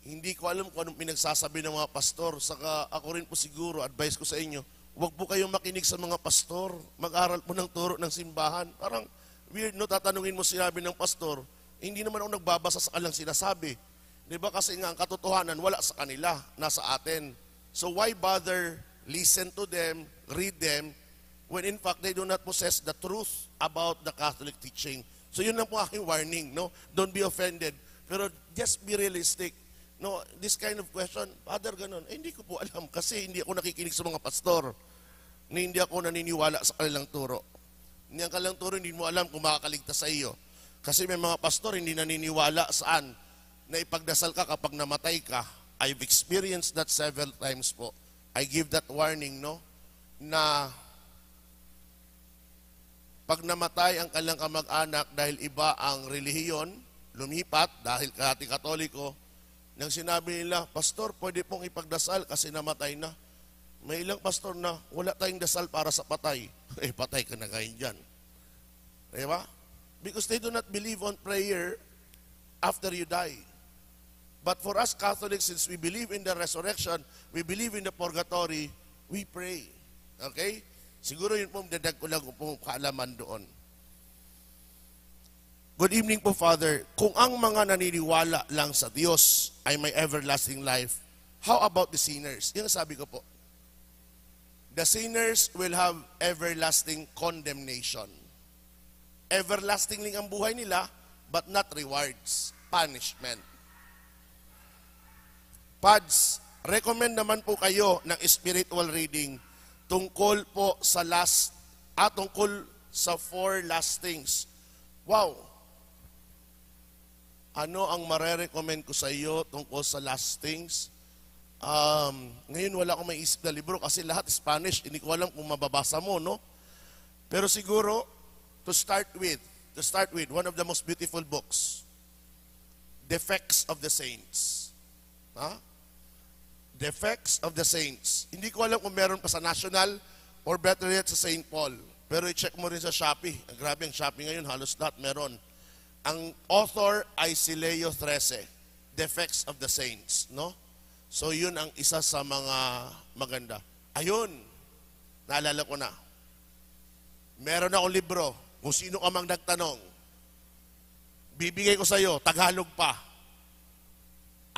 Hindi ko alam kung anong pinagsasabi ng mga pastor. Saka ako rin po siguro, advice ko sa inyo, huwag po kayong makinig sa mga pastor. Mag-aral po ng turo ng simbahan. Parang weird, no? Tatanungin mo sinabi ng pastor, hindi naman ako nagbabasa sa kanilang sinasabi. Diba? Kasi nga, ang katotohanan, wala sa kanila, nasa atin. So why bother listen to them, read them, when in fact they do not possess the truth about the Catholic teaching. So yun lang po aking warning, no? Don't be offended. Pero just be realistic. No, this kind of question, Father, ganun, hindi ko po alam kasi hindi ako nakikinig sa mga pastor. Hindi ako naniniwala sa kanilang turo. Hindi ang kanilang turo, hindi mo alam kung makakaligtas sa iyo. Kasi may mga pastor hindi naniniwala saan na ipagdasal ka kapag namatay ka. I've experienced that several times po. I give that warning, no? Na pag namatay ang kanilang kamag-anak dahil iba ang relihiyon, lumipat dahil kahati Katoliko, nang sinabi nila, Pastor, pwede pong ipagdasal kasi namatay na. May ilang pastor na wala tayong dasal para sa patay. Eh, patay ka na ngayon dyan. Diba? Because they do not believe on prayer after you die. But for us Catholics, since we believe in the resurrection, we believe in the purgatory, we pray. Okay? Siguro yun po, dadag ko lang po kaalaman doon. Good evening po, Father. Kung ang mga naniniwala lang sa Diyos ay may everlasting life, how about the sinners? Yung sabi ko po. The sinners will have everlasting condemnation. Everlasting lang ang buhay nila, but not rewards, punishment. Pads, recommend naman po kayo ng spiritual reading tungkol po sa tungkol sa 4 last things. Wow! Ano ang marerecommend ko sa iyo tungkol sa last things? Ngayon wala akong maiisip na libro kasi lahat Spanish, hindi ko alam kung mababasa mo, no? Pero siguro, to start with, one of the most beautiful books, Defects of the Saints. Ha? Defects of the Saints. Hindi ko alam kung meron pa sa National or better yet sa St. Paul. Pero i-check mo rin sa Shopee. Grabe ang Shopee ngayon, halos lahat meron. Ang author ay si Leo XIII, Defects of the Saints, no? So yun ang isa sa mga maganda. Ayun, naalala ko na. Meron akong libro, kung sino ka mang nagtanong, bibigay ko sa iyo, Tagalog pa.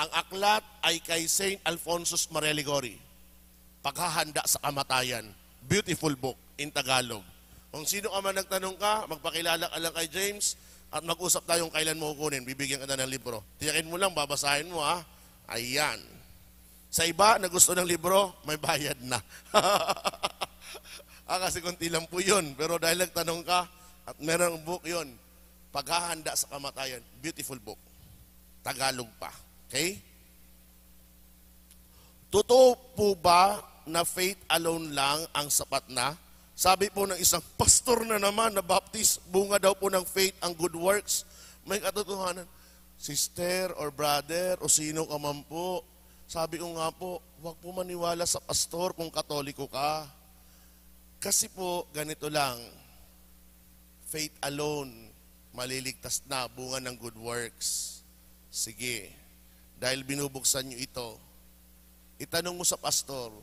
Ang aklat ay kay Saint Alphonsus Maria-Ligori, Paghahanda sa Kamatayan. Beautiful book in Tagalog. Kung sino ka man nagtanong ka, magpakilala ka lang kay James, at mag-usap tayong kailan mo kukunin, bibigyan ka na ng libro. Tiyakin mo lang, babasahin mo, ha? Ayan. Sa iba na gusto ng libro, may bayad na. Kasi konti lang po yun. Pero dahil nagtanong ka, at merong book yun, Paghahanda sa Kamatayan. Beautiful book. Tagalog pa. Okay? Totoo po ba na faith alone lang ang sapat na? Sabi po ng isang pastor na naman na baptist, bunga daw po ng faith ang good works. May katotohanan. Sister or brother o sino ka man po, sabi ko nga po, huwag po maniwala sa pastor kung katoliko ka. Kasi po, ganito lang, faith alone, maliligtas na, bunga ng good works. Sige, dahil binubuksan nyo ito, itanong mo sa pastor,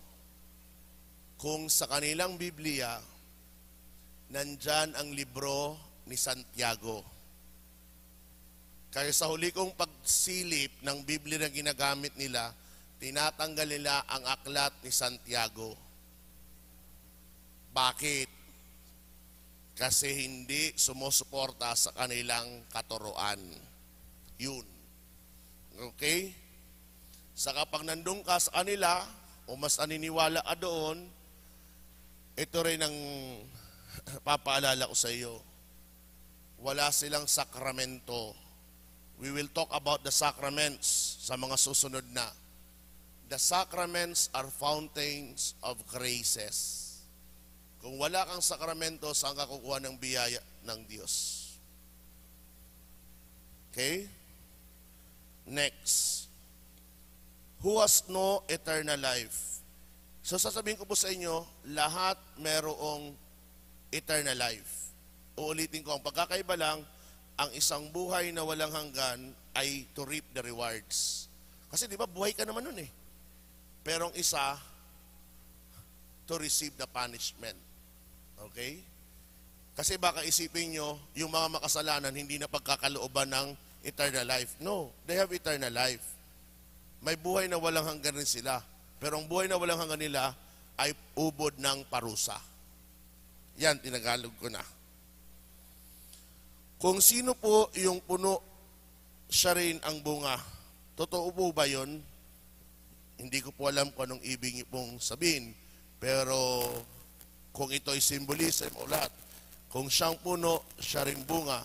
kung sa kanilang Biblia, nandyan ang libro ni Santiago. Kaya sa huli kong pagsilip ng Biblia na ginagamit nila, tinatanggal nila ang aklat ni Santiago. Bakit? Kasi hindi sumusuporta sa kanilang katuruan. Yun. Okay? Sa kapag nandun ka sa kanila, o mas naniniwala ka doon, ito rin ang papaalala ko sa iyo. Wala silang sakramento. We will talk about the sacraments sa mga susunod na. The sacraments are fountains of graces. Kung wala kang sakramento, saan ka kukuha ng biyaya ng Diyos? Okay? Next. Who has no eternal life? So sasabihin ko po sa inyo, lahat merong eternal life. Uulitin ko, ang pagkakaiba lang, ang isang buhay na walang hanggan ay to reap the rewards. Kasi di ba, buhay ka naman nun eh. Pero ang isa, to receive the punishment. Okay? Kasi baka isipin nyo, yung mga makasalanan, hindi na pagkakalooban ng eternal life. No, they have eternal life. May buhay na walang hanggan rin sila. Pero ang buhay na walang hanggan nila ay ubod ng parusa. Yan, tinagalog ko na. Kung sino po yung puno, siya rin ang bunga. Totoo po ba yun? Hindi ko po alam kung anong ibig niyo pong sabihin. Pero kung ito ay symbolism o lahat, kung siyang puno, siya rin bunga,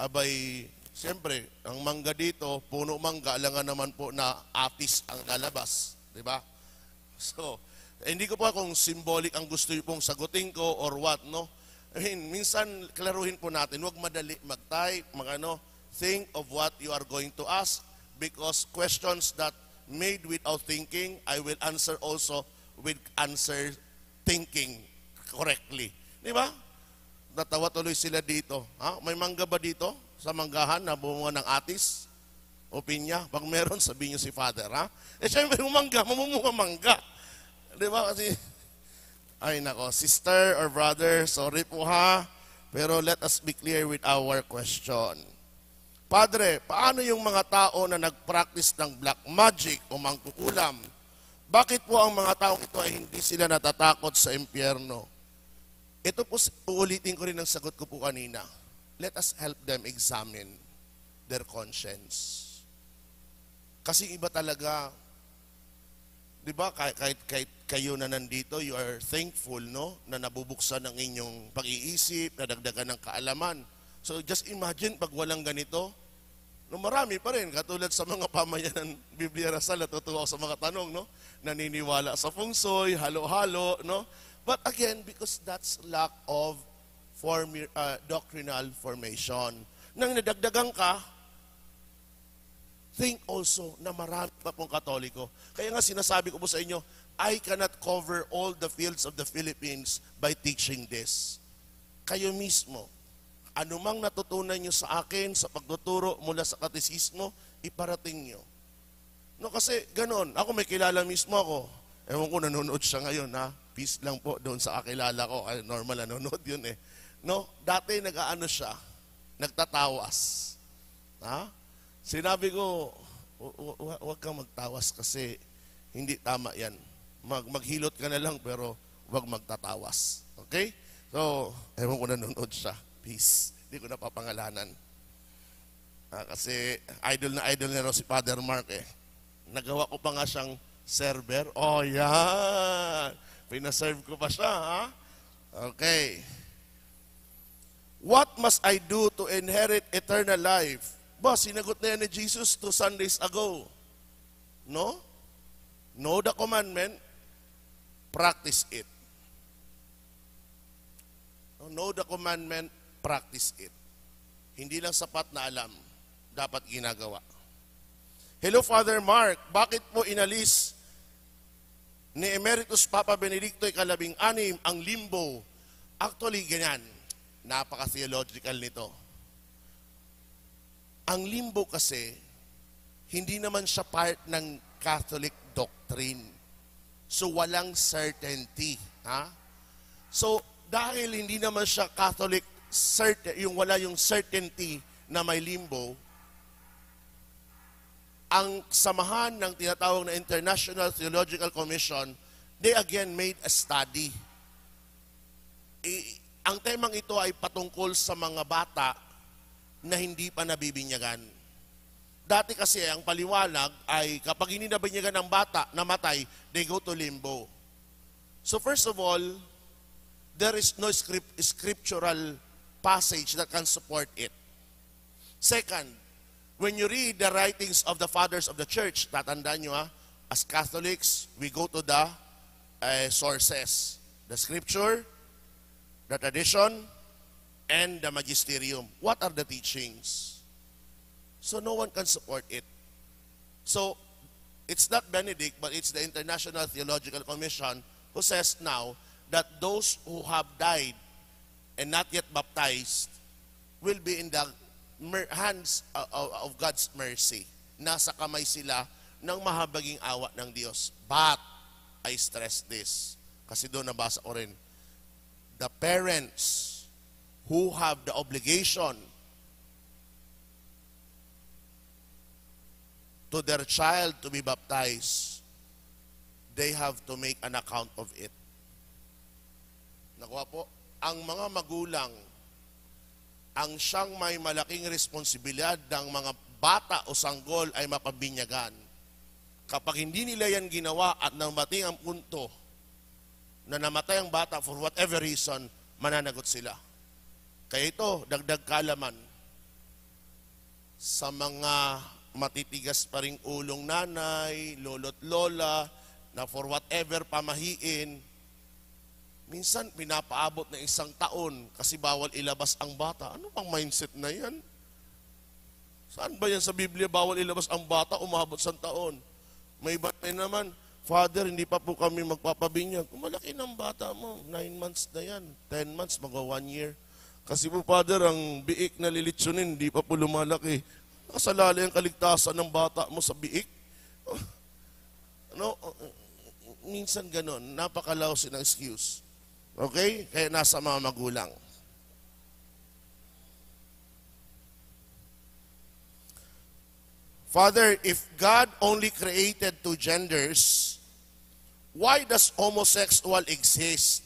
abay, siyempre, ang mangga dito, puno mangga, alangan naman po na atis ang lalabas. Diba? So, hindi ko pa kung symbolic ang gusto niyo pong sagutin ko or what, no? I mean, minsan, klaruhin po natin, huwag madali mag-type, think of what you are going to ask because questions that made without thinking, I will answer also with answer thinking correctly. Di ba? Natawa tuloy sila dito. Ha? May mangga ba dito sa manggahan na bumunga ng atis o pinya? Pag meron, sabihin niyo si Father, ha? Eh, syempre, mangga, mamumunga mangga. Di ba? Kasi, ay nako, sister or brother, sorry po ha, pero let us be clear with our question. Padre, paano yung mga tao na nag-practice ng black magic o mangkukulam? Bakit po ang mga tao ito ay hindi sila natatakot sa impyerno? Ito po, uulitin ko rin ang sagot ko po kanina. Let us help them examine their conscience. Kasi iba talaga, di ba, kahit kayo na nandito, you are thankful, no? Na nabubuksan ang inyong pag-iisip, nadagdagan ng kaalaman. So just imagine, pag walang ganito, no, marami pa rin, katulad sa mga pamayanan ng Biblia Rasal, natutuwa ako sa mga tanong, no? Naniniwala sa fungsoy, halo-halo, no? But again, because that's lack of doctrinal formation. Nang nadagdagan ka, think also na marami pa pong Katoliko. Kaya nga sinasabi ko po sa inyo, I cannot cover all the fields of the Philippines by teaching this. Kayo mismo, anumang natutunan nyo sa akin sa pagtuturo mula sa katesismo, iparating nyo. No, kasi ganon, ako may kilala mismo ako. Ewan ko, nanonood siya ngayon, ha? Peace lang po doon sa kakilala ko. Ay, normal, nanonood yun eh. No, dati nag-aano siya, nagtatawas. Ha? Sinabi ko, huwag kang magtawas kasi hindi tama yan. Maghilot ka na lang pero huwag magtatawas. Okay? So, ewan ko nanonood siya. Peace. Hindi ko napapangalanan. Kasi idol na si Father Mark eh. Nagawa ko pa nga siyang server. Oh, yan. Pinaserve ko pa siya, ha? Okay. What must I do to inherit eternal life? Boss, sinagot na yan ni Jesus 2 Sundays ago. No? Know the commandment, practice it. know the commandment, practice it. Hindi lang sapat na alam, dapat ginagawa. Hello, Father Mark, bakit po inalis ni Emeritus Papa Benedicto ika-16 ang limbo? Actually, ganyan. Napaka-theological nito. Ang limbo kasi, hindi naman siya part ng Catholic doctrine. So, walang certainty. Ha? So, dahil hindi naman siya Catholic, wala yung certainty na may limbo, ang samahan ng tinatawag na International Theological Commission, they again made a study. Ang temang ito ay patungkol sa mga bata na hindi pa nabibinyagan. Dati kasi ang paliwanag ay kapag hindi nabinyagan ng bata, namatay, they go to limbo. So first of all, there is no scriptural passage that can support it. Second, when you read the writings of the fathers of the church, tatandaan nyo as Catholics, we go to the sources. The scripture, the tradition, and the magisterium. What are the teachings? So no one can support it. So it's not Benedict, but it's the International Theological Commission who says now that those who have died and not yet baptized will be in the hands of God's mercy. Nasa kamay sila ng mahabaging awa ng Diyos. But, I stress this, kasi doon nabasa ko rin, the parents who have the obligation to their child to be baptized, they have to make an account of it. Nakuha po, ang mga magulang, ang siyang may malaking responsibilidad ng mga bata o sanggol ay mapabinyagan. Kapag hindi nila yan ginawa at namating ang punto na namatay ang bata for whatever reason, mananagot sila. Kaya ito, dagdag kaalaman sa mga matitigas pa ring ulong nanay, lolo't lola, na for whatever pamahiin, minsan pinapaabot ng 1 taon kasi bawal ilabas ang bata. Ano bang mindset na yan? Saan ba yan sa Biblia bawal ilabas ang bata, umabot 1 taon? May iba naman, Father, hindi pa po kami magpapabinyag. Malaki ng bata mo, 9 months na yan, 10 months, mag 1 year. Kasi po, Father, ang biik na lilitsunin, hindi pa po lumalaki. Nakasalali ang kaligtasan ng bata mo sa biik. Ano? Minsan ganon, napakalaos ng excuse. Okay? Kaya nasa mga magulang. Father, if God only created 2 genders, why does homosexual exist?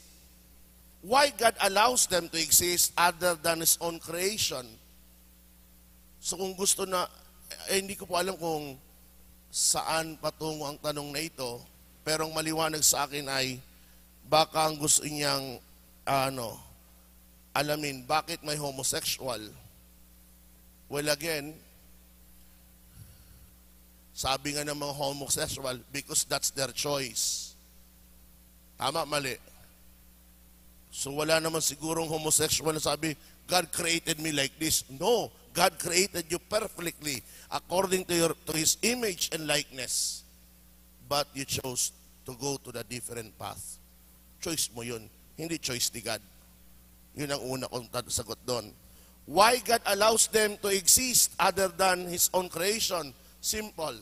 Why God allows them to exist other than His own creation? So kung gusto na, hindi ko po alam kung saan patungo ang tanong na ito, pero ang maliwanag sa akin ay baka ang gusto niyang alamin bakit may homosexual. Well again, sabi nga ng mga homosexual, because that's their choice. Tama, mali. So wala naman sigurong homosexual na sabi, God created me like this. No, God created you perfectly according to His image and likeness. But you chose to go to the different path. Choice mo yun, hindi choice ni God. Yun ang una kong sagot doon. Why God allows them to exist other than His own creation? Simple.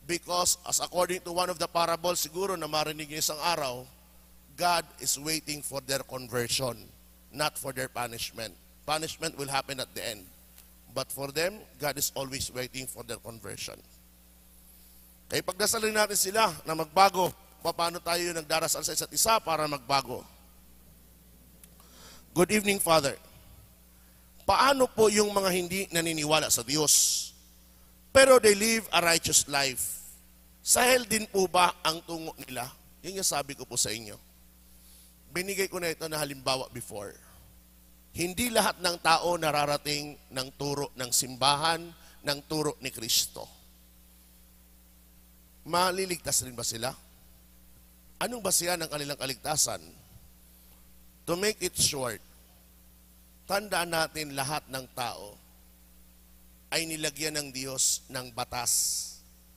Because as according to one of the parables, siguro na marinig niyo isang araw, God is waiting for their conversion, not for their punishment. Punishment will happen at the end. But for them, God is always waiting for their conversion. Kaya pagdasalin natin sila na magbago, paano tayo nagdarasal sa isa't isa para magbago? Good evening, Father. Paano po yung mga hindi naniniwala sa Diyos, pero they live a righteous life? Sa hell din po ba ang tungo nila? Yun yung sabi ko po sa inyo. Binigay ko na ito na halimbawa before. Hindi lahat ng tao nararating ng turo ng simbahan, ng turo ni Kristo. Maliligtas rin ba sila? Anong basihan ng kanilang kaligtasan? To make it short, Tandaan natin lahat ng tao ay nilagyan ng Diyos ng batas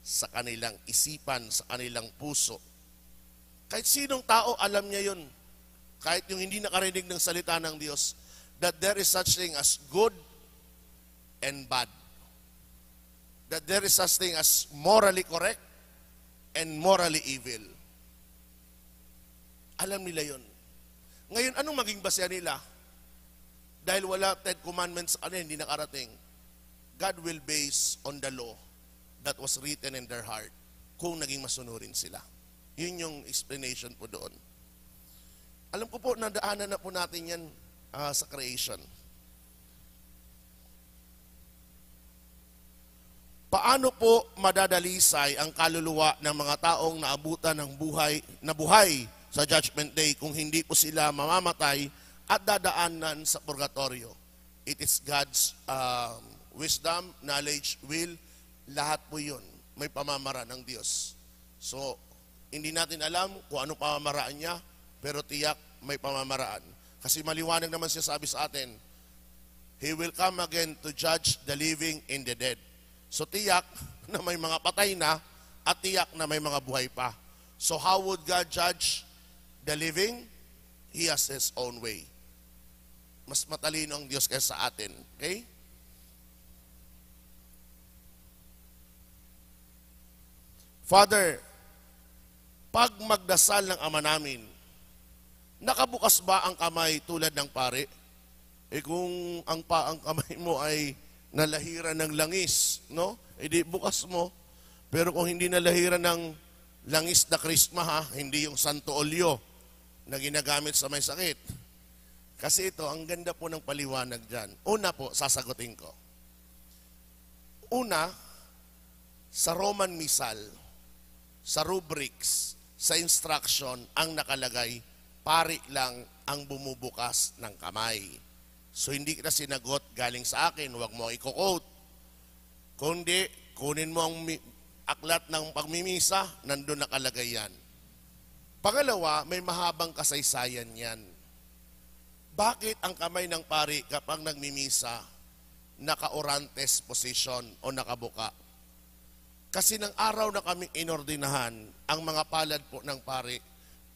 sa kanilang isipan, sa kanilang puso. Kahit sinong tao, alam niya yun. Kahit yung hindi nakarinig ng salita ng Diyos, that there is such thing as good and bad. That there is such thing as morally correct and morally evil. Alam nila yun. Ngayon, anong maging basya nila? Dahil wala 10 commandments sa kanila, hindi nakarating. God will base on the law that was written in their heart kung naging masunurin sila. Yun yung explanation po doon. Alam ko po, nadaanan na po natin yan sa creation. Paano po madadalisay ang kaluluwa ng mga taong naabutan ng buhay sa Judgment Day kung hindi po sila mamamatay at dadaanan sa purgatorio? It is God's wisdom, knowledge, will, lahat po yun. May pamamaraan ng Diyos. So, hindi natin alam kung ano pamamaraan niya, pero tiyak may pamamaraan. Kasi maliwanag naman siya sabi sa atin, He will come again to judge the living and the dead. So tiyak na may mga patay na at tiyak na may mga buhay pa. So how would God judge the living? He has His own way. Mas matalino ang Diyos kaysa sa atin. Okay? Father, pag magdasal ng Ama namin, nakabukas ba ang kamay tulad ng pare? Kung ang kamay mo ay nalahiran ng langis, no? Di bukas mo. Pero kung hindi nalahiran ng langis na krisma, hindi yung santo olyo na ginagamit sa may sakit. Kasi ito, ang ganda po ng paliwanag dyan. Una po, sasagutin ko. Una, sa Roman Missal, sa rubrics, sa instruction, ang nakalagay, pari lang ang bumubukas ng kamay. So, hindi kita sinagot galing sa akin, huwag mo i-quote. Kundi, kunin mo ang aklat ng pagmimisa, nandun nakalagay yan. Pangalawa, may mahabang kasaysayan yan. Bakit ang kamay ng pari kapag nagmimisa, naka-orantes position o nakabuka? Kasi ng araw na kaming inordinahan, ang mga palad po ng pari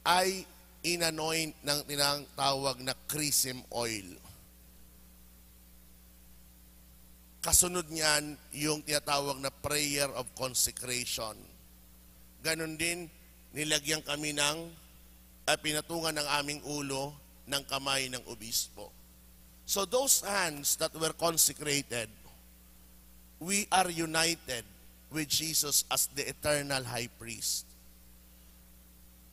ay inanoint ng tinatawag na chrism oil. Kasunod niyan, yung tinatawag na prayer of consecration. Ganon din, nilagyan kami ng pinatungan ng aming ulo ng kamay ng obispo. So those hands that were consecrated, we are united with Jesus as the eternal high priest.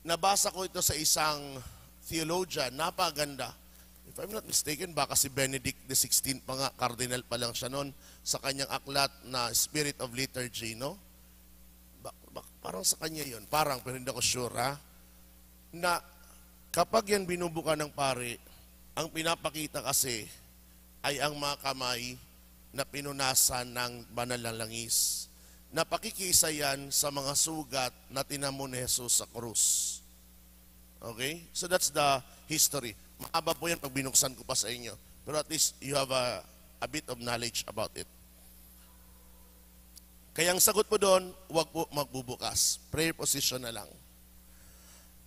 Nabasa ko ito sa isang theologian, napaganda. If I'm not mistaken, baka si Benedict XVI pa nga, cardinal pa lang siya noon, sa kanyang aklat na Spirit of Liturgy, no? Parang sa kanya yun, parang, pero hindi ako sure, ha? Na kapag yan binubuka ng pari, ang pinapakita kasi ay ang mga kamay na pinunasan ng banal na langis. Napakikisa yan sa mga sugat na tinamo ni Jesus sa krus. Okay? So that's the history. Mahaba po yan pag binuksan ko pa sa inyo. Pero at least you have a bit of knowledge about it. Kaya ang sagot po doon, huwag po magbubukas. Prayer position na lang.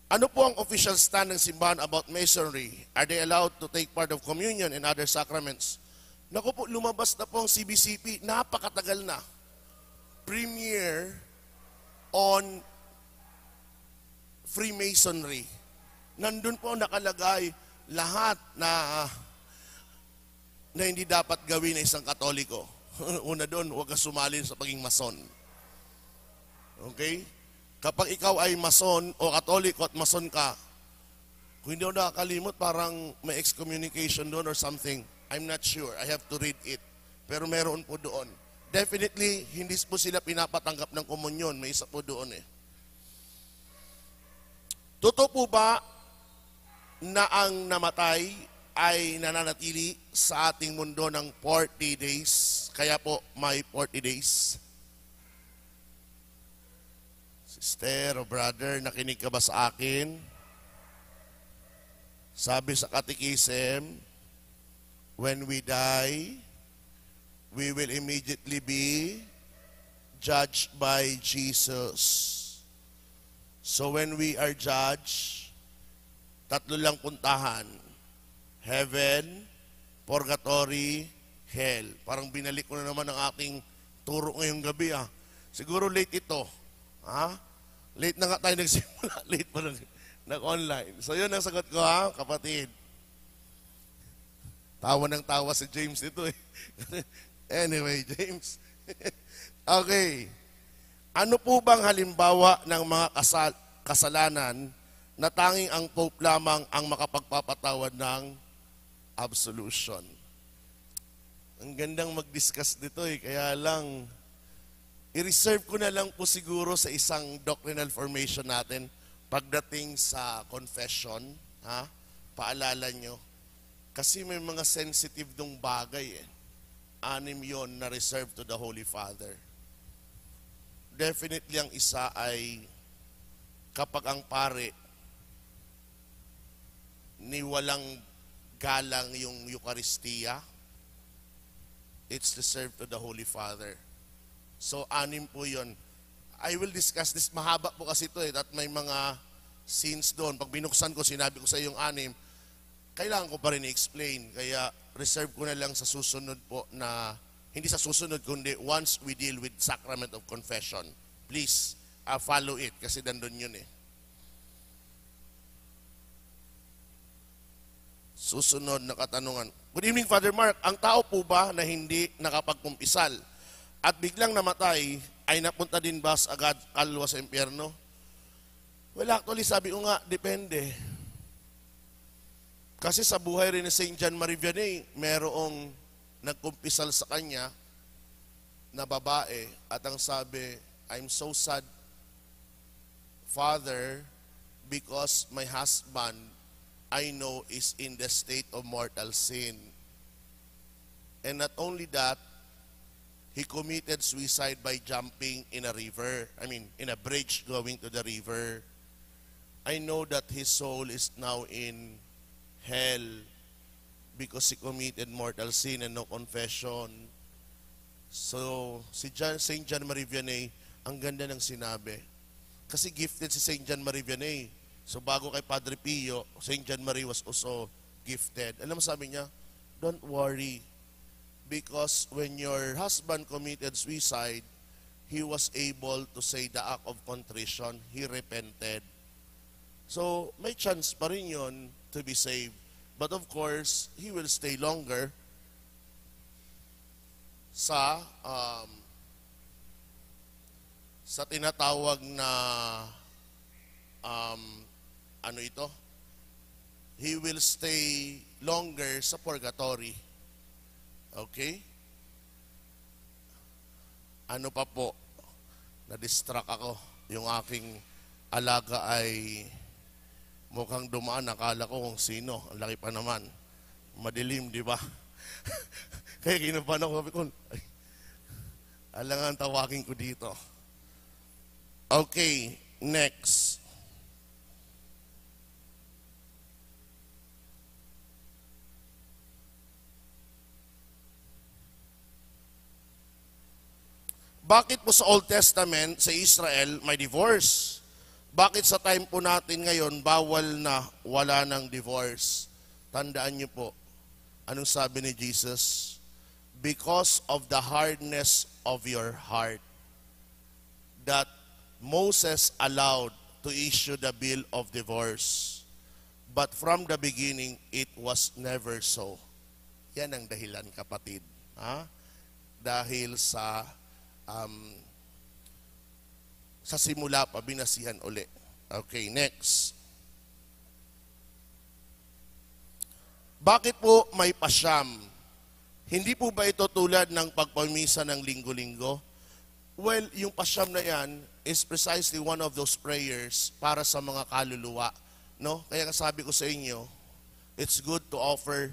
Ano po ang official stand ng simbahan about masonry? Are they allowed to take part of communion and other sacraments? Naku po, lumabas na po ang CBCP. Napakatagal na. Premier on Freemasonry. Nandun po nakalagay lahat na hindi dapat gawin ng isang Katoliko. Una doon, huwag ka sumali sa pagiging mason. Okay? Kapag ikaw ay mason o Katoliko at mason ka, kung hindi ako nakakalimot, parang may excommunication doon or something. I'm not sure. I have to read it. Pero meron po doon. Definitely, hindi po sila pinapatanggap ng komunyon. May isa po doon eh. Totoo po ba na ang namatay ay nananatili sa ating mundo ng 40 days? Kaya po, may 40 days. Sister o brother, nakinig ka ba sa akin? Sabi sa Catechism, when we die, we will immediately be judged by Jesus. So when we are judged, tatlo lang puntahan. Heaven, purgatory, hell. Parang binalik ko na naman ang aking turo ngayong gabi. Siguro late ito. Late na nga tayo nagsimula. Late pa nag-online. So yun ang sagot ko kapatid. Tawa ng tawa si James dito eh. Anyway, James. Okay. Ano po bang halimbawa ng mga kasalanan na tanging ang Pope lamang ang makapagpapatawad ng absolution? Ang gandang mag-discuss dito eh. Kaya lang, i-reserve ko na lang po siguro sa isang doctrinal formation natin pagdating sa confession. Paalala nyo. Kasi may mga sensitive dong bagay eh. 6 yon na reserved to the Holy Father. Definitely ang isa ay kapag ang pare ni walang galang yung Eucharistia, it's reserved to the Holy Father. So 6 po yon. I will discuss this. Mahaba po kasi ito eh. At may mga scenes doon. Pag binuksan ko, sinabi ko sa yung 6, kailangan ko pa rin i-explain. Kaya reserve ko na lang sa susunod po na, hindi sa susunod, kundi once we deal with Sacrament of Confession. Please, follow it kasi nandun yun eh. Susunod na katanungan. Good evening, Father Mark. Ang tao po ba na hindi nakapagkumpisal at biglang namatay ay napunta din ba agad kalwa sa impyerno? Well, actually, sabi ko nga, depende. Kasi sa buhay rin ni St. John Marie Vianney, merong nagkumpisal sa kanya na babae at ang sabi, I'm so sad, Father, because my husband, I know, is in the state of mortal sin. And not only that, he committed suicide by jumping in a river, in a bridge going to the river. I know that his soul is now in hell because he committed mortal sin and no confession. So, St. John Marie Vianney, ang ganda ng sinabi. Kasi gifted si St. John Marie Vianney. So, bago kay Padre Pio, St. John Marie was also gifted. Alam mo sabi niya, don't worry. Because when your husband committed suicide, he was able to say the act of contrition. He repented. So, may chance pa rin yun to be saved. But of course, he will stay longer sa tinatawag na he will stay longer sa purgatory. Okay? Ano pa po? Na-distract ako. Yung aking alaga ay mukhang dumaan, nakala ko kung sino. Ang laki pa naman. Madilim, di ba? Kaya kinabahan ako, sabi ko, alangan tawagin ko dito. Okay, next. Bakit po sa Old Testament, sa Israel, may divorce? Bakit sa time po natin ngayon, bawal na, wala ng divorce? Tandaan niyo po, anong sabi ni Jesus? Because of the hardness of your heart, that Moses allowed to issue the bill of divorce. But from the beginning, it was never so. Yan ang dahilan, kapatid. Dahil sa simula pa, binasihan uli. Okay, next. Bakit po may pasyam? Hindi po ba ito tulad ng pagpamisa ng linggo-linggo? Well, yung pasyam na yan is precisely one of those prayers para sa mga kaluluwa. No? Kaya sabi ko sa inyo, it's good to offer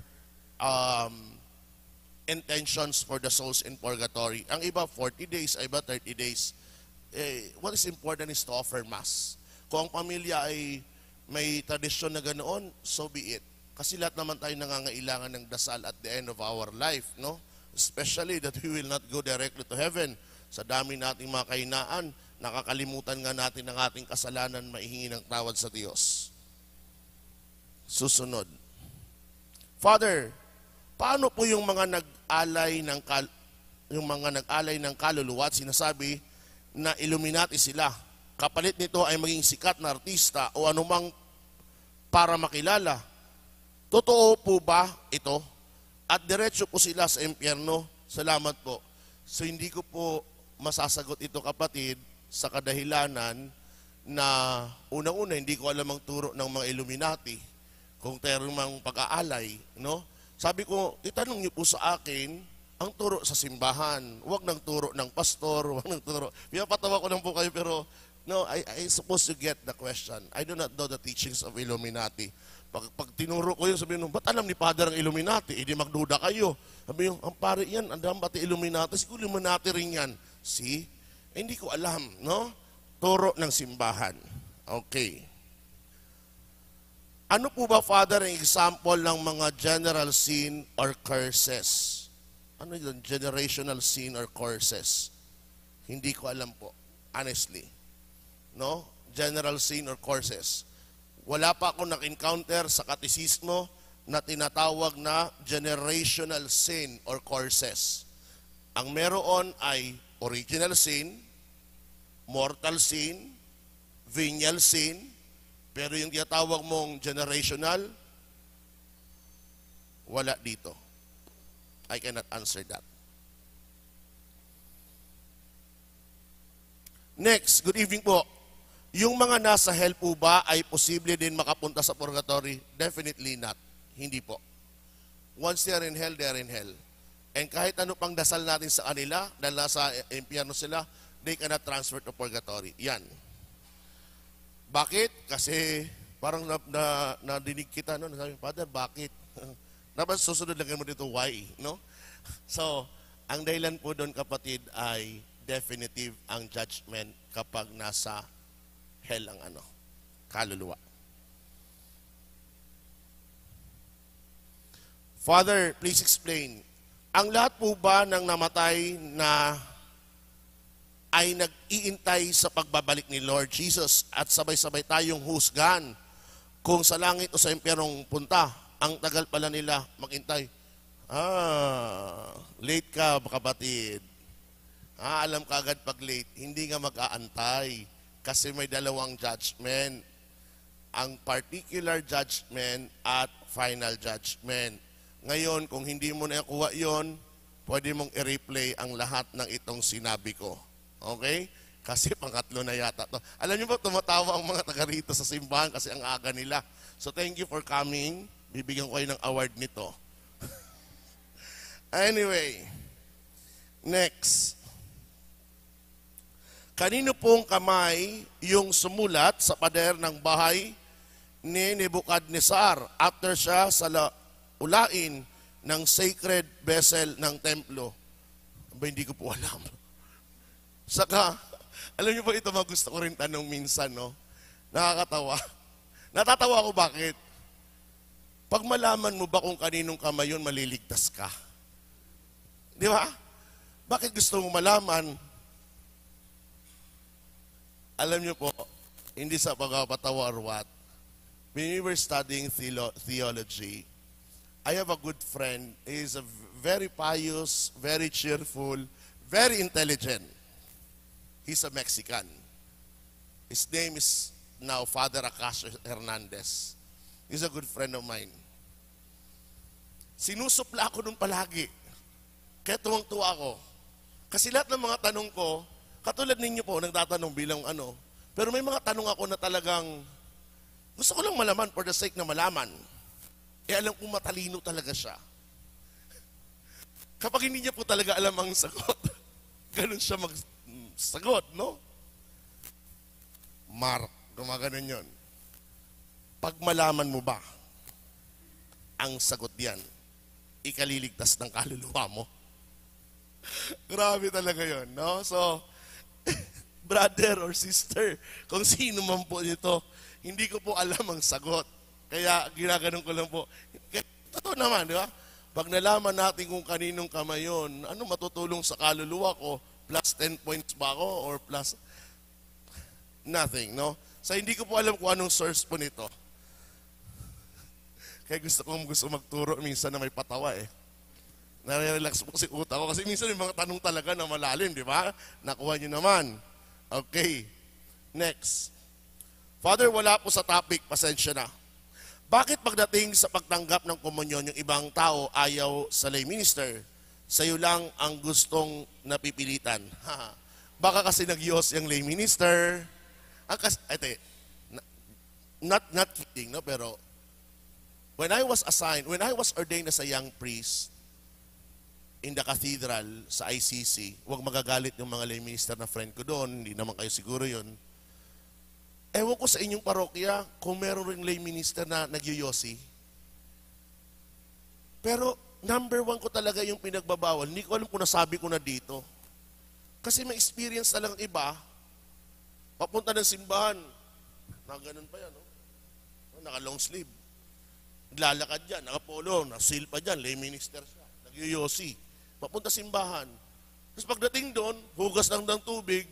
intentions for the souls in purgatory. Ang iba 40 days, ang iba 30 days. What is important is to offer Mass. Kung ang pamilya ay may tradisyon na ganoon, so be it. Kasi lahat naman tayo nangangailangan ng dasal at the end of our life, no? Especially that we will not go directly to heaven. Sa dami nating mga kahinaan, nakakalimutan nga natin ang ating kasalanan, maihingi ng tawad sa Diyos. Susunod. Father, paano po yung mga nag-alay ng kaluluwa at sinasabi na Illuminati sila? Kapalit nito ay maging sikat na artista o anumang para makilala. Totoo po ba ito? At diretso po sila sa impyerno? Salamat po. So hindi ko po masasagot ito, kapatid, sa kadahilanan na unang-una hindi ko alam ang turo ng mga Illuminati kung termang pag-aalay, no? Sabi ko, itanong niyo po sa akin ang turo sa simbahan. Huwag ng turo ng pastor, huwag ng turo. Pinapatawa ko lang po kayo, pero no, I supposed to get the question. I do not know the teachings of Illuminati. Pag tinuro ko yun, sabi nyo, ba't alam ni Father ang Illuminati? Hindi magduda kayo. Sabi nyo, ang pare yan, andang pati Illuminati, siguro Illuminati rin yan. See? Hindi ko alam, no? Turo ng simbahan. Okay. Ano po ba, Father, ang example ng mga general sin or curses? Ano yun? Generational sin or curses? Hindi ko alam po, honestly. No? General sin or curses. Wala pa ako nak-encounter sa katisismo na tinatawag na generational sin or curses. Ang meron ay original sin, mortal sin, venial sin, pero yung tinatawag mong generational, wala dito. I cannot answer that. Next, good evening po. Yung mga nasa hell po ba ay posible din makapunta sa purgatory? Definitely not. Hindi po. Once they are in hell, they are in hell. And kahit ano pang dasal natin sa kanila, dahil nasa impyerno sila, they cannot transfer to purgatory. Yan. Bakit? Kasi parang nadinig kita, no? Nasabi, Father, bakit? Dapat susunod lang mo dito, why? No? So, ang dahilan po doon, kapatid, ay definitive ang judgment kapag nasa hell ang kaluluwa. Father, please explain. Ang lahat po ba ng namatay na ay nag-iintay sa pagbabalik ni Lord Jesus at sabay-sabay tayong husgan kung sa langit o sa impyernong punta, ang tagal pala nila maghintay. Late ka, kapatid. Alam ka agad pag late, hindi nga mag-aantay. Kasi may dalawang judgment. Ang particular judgment at final judgment. Ngayon, kung hindi mo nakuha yon, pwede mong i-replay ang lahat ng itong sinabi ko. Okay? Kasi pangatlo na yata to. Alam niyo ba, tumatawa ang mga taga rito sa simbahan kasi ang aga nila. So thank you for coming. Bibigyan ko kayo ng award nito. Anyway, next. Kanino pong kamay yung sumulat sa pader ng bahay ni Nebuchadnezzar after siya sa ulain ng sacred vessel ng templo? Hindi ko po alam. Saka, alam niyo po ito, gusto ko rin tanong minsan, no? Nakakatawa. Natatawa ko bakit? Pag malaman mo ba kung kaninong kamay yun, maliligtas ka. Di ba? Bakit gusto mo malaman? Alam niyo po, hindi sa pagpapatawa or what, when we were studying theology, I have a good friend. He is a very pious, very cheerful, very intelligent. He's a Mexican. His name is now Father Acacio Hernandez. He's a good friend of mine. Sinusupla ako nung palagi. Kaya tuwang-tuwa ako. Kasi lahat ng mga tanong ko, katulad ninyo po, nagtatanong bilang pero may mga tanong ako na talagang gusto ko lang malaman for the sake na malaman. Alam kong matalino talaga siya. Kapag hindi niya po talaga alam ang sagot, ganun siya magsagot, no? Mark, gumaganon yun. Pag malaman mo ba ang sagot yan, ikaliligtas ng kaluluwa mo. Grabe talaga yun, no? So, brother or sister, kung sino man po nito, hindi ko po alam ang sagot. Kaya ginaganon ko lang po. Totoo naman, di ba? Pag nalaman natin kung kaninong kamay yun, ano matutulong sa kaluluwa ko? Plus 10 points ba ako or plus nothing, no? So hindi ko po alam kung anong source po nito. Kaya gusto magturo minsan na may patawa eh. Nare-relax po si utak ko kasi minsan may mga tanong talaga na malalim, di ba? Nakuha niyo naman. Okay. Next. Father, wala po sa topic, pasensya na. Bakit pagdating sa pagtanggap ng komunyon, yung ibang tao ayaw sa lay minister? Sa'yo lang ang gustong napipilitan. Baka kasi nag-yos yung lay minister. Not kidding, no? Pero when I was ordained as a young priest in the cathedral sa ICC, huwag magagalit yung mga lay minister na friend ko doon, hindi naman kayo siguro yun. Ewan ko sa inyong parokya kung meron ring lay minister na nagyoyosi. Pero number 1 ko talaga yung pinagbabawal. Hindi ko alam kung nasabi ko na dito. Kasi may experience na lang iba, papunta ng simbahan, na ganun pa yan, no? Naka long sleeve. Lalakad dyan, nakapolo, nasil pa dyan, lay minister siya, nagyoyosi. Papunta simbahan. Tapos pagdating doon, hugas lang ng tubig,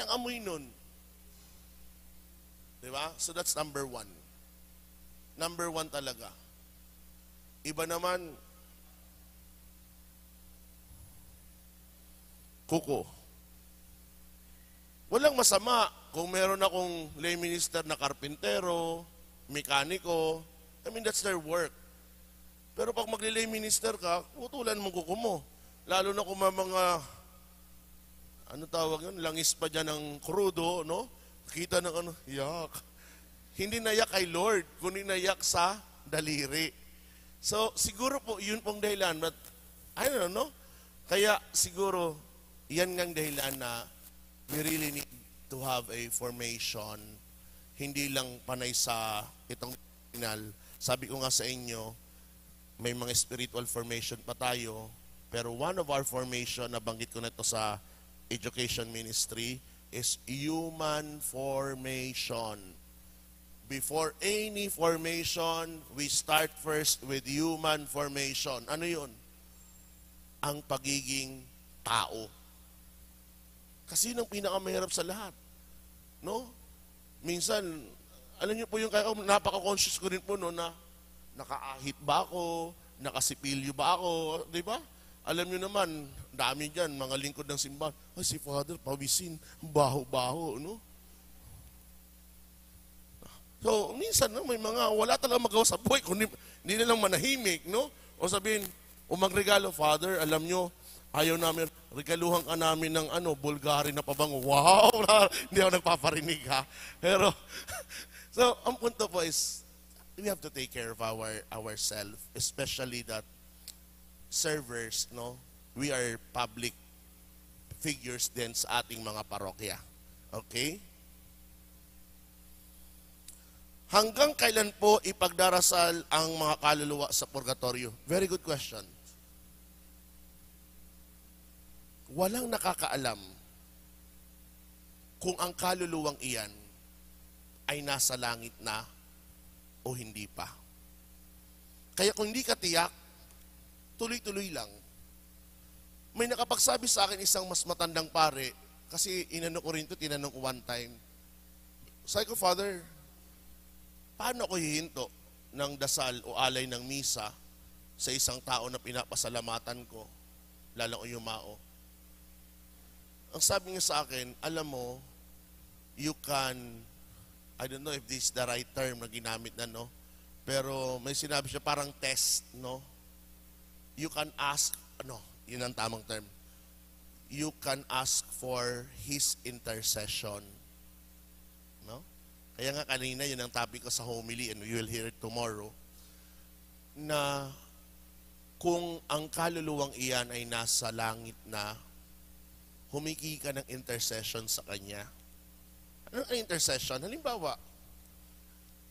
ang amoy nun. Diba? So that's number 1. Number 1 talaga. Iba naman, kuko. Walang masama kung meron akong lay minister na karpintero, mekaniko, I mean, that's their work. Pero pag magli-lay minister ka, utulan mo kuko mo. Lalo na kung mga, ano tawag yun, langis pa dyan ng krudo, no? Kita ng yak. Hindi nayak kay Lord, kundi nayak sa daliri. So, siguro po, yun pong dahilan. But, I don't know. Kaya, siguro, yan ngang dahilan na we really need to have a formation. Hindi lang panay sa itong final. Sabi ko nga sa inyo, may mga spiritual formation pa tayo. Pero one of our formation, nabanggit ko na ito sa education ministry, is human formation. Before any formation, we start first with human formation. Ano yun? Ang pagiging tao. Kasi yun ang pinakamahirap sa lahat. No? Minsan, alam niyo po yung kaya napaka-conscious ko rin po no, na nakaahit ba ako, nakasipilyo ba ako, di ba? Alam niyo naman, dami dyan, mga lingkod ng simbahan. Ay, si Father, pawisin, baho-baho, no? So, minsan, no, may mga wala talaga magawa sa buhay, kundi hindi nilang manahimik, no? O sabihin, magregalo, Father, alam nyo, ayaw namin, regaluhan ka namin ng Bulgari na pabango. Wow! Hindi ako nagpaparinig, ha? Pero, so, ang punto po is, we have to take care of ourselves, especially that servers, no? We are public figures din sa ating mga parokya. Okay? Hanggang kailan po ipagdarasal ang mga kaluluwa sa purgatorio? Very good question. Walang nakakaalam kung ang kaluluwang iyan ay nasa langit na o hindi pa. Kaya kung hindi ka tiyak, tuloy-tuloy lang. May nakapagsabi sa akin isang mas matandang pare, kasi inano ko rin ito, tinanong ko one time. Sabi ko, Father, paano ko hihinto ng dasal o alay ng misa sa isang tao na pinapasalamatan ko, lalo ko yumao? Ang sabi niya sa akin, alam mo, you can, I don't know if this is the right term na ginamit na, no? Pero may sinabi siya parang test, no? You can ask, yun ang tamang term. You can ask for His intercession. No? Kaya nga kanina, yun ang topic ko sa homily and you will hear it tomorrow, na kung ang kaluluwang iyan ay nasa langit na, humiki ka ng intercession sa Kanya. Ano ang intercession? Halimbawa,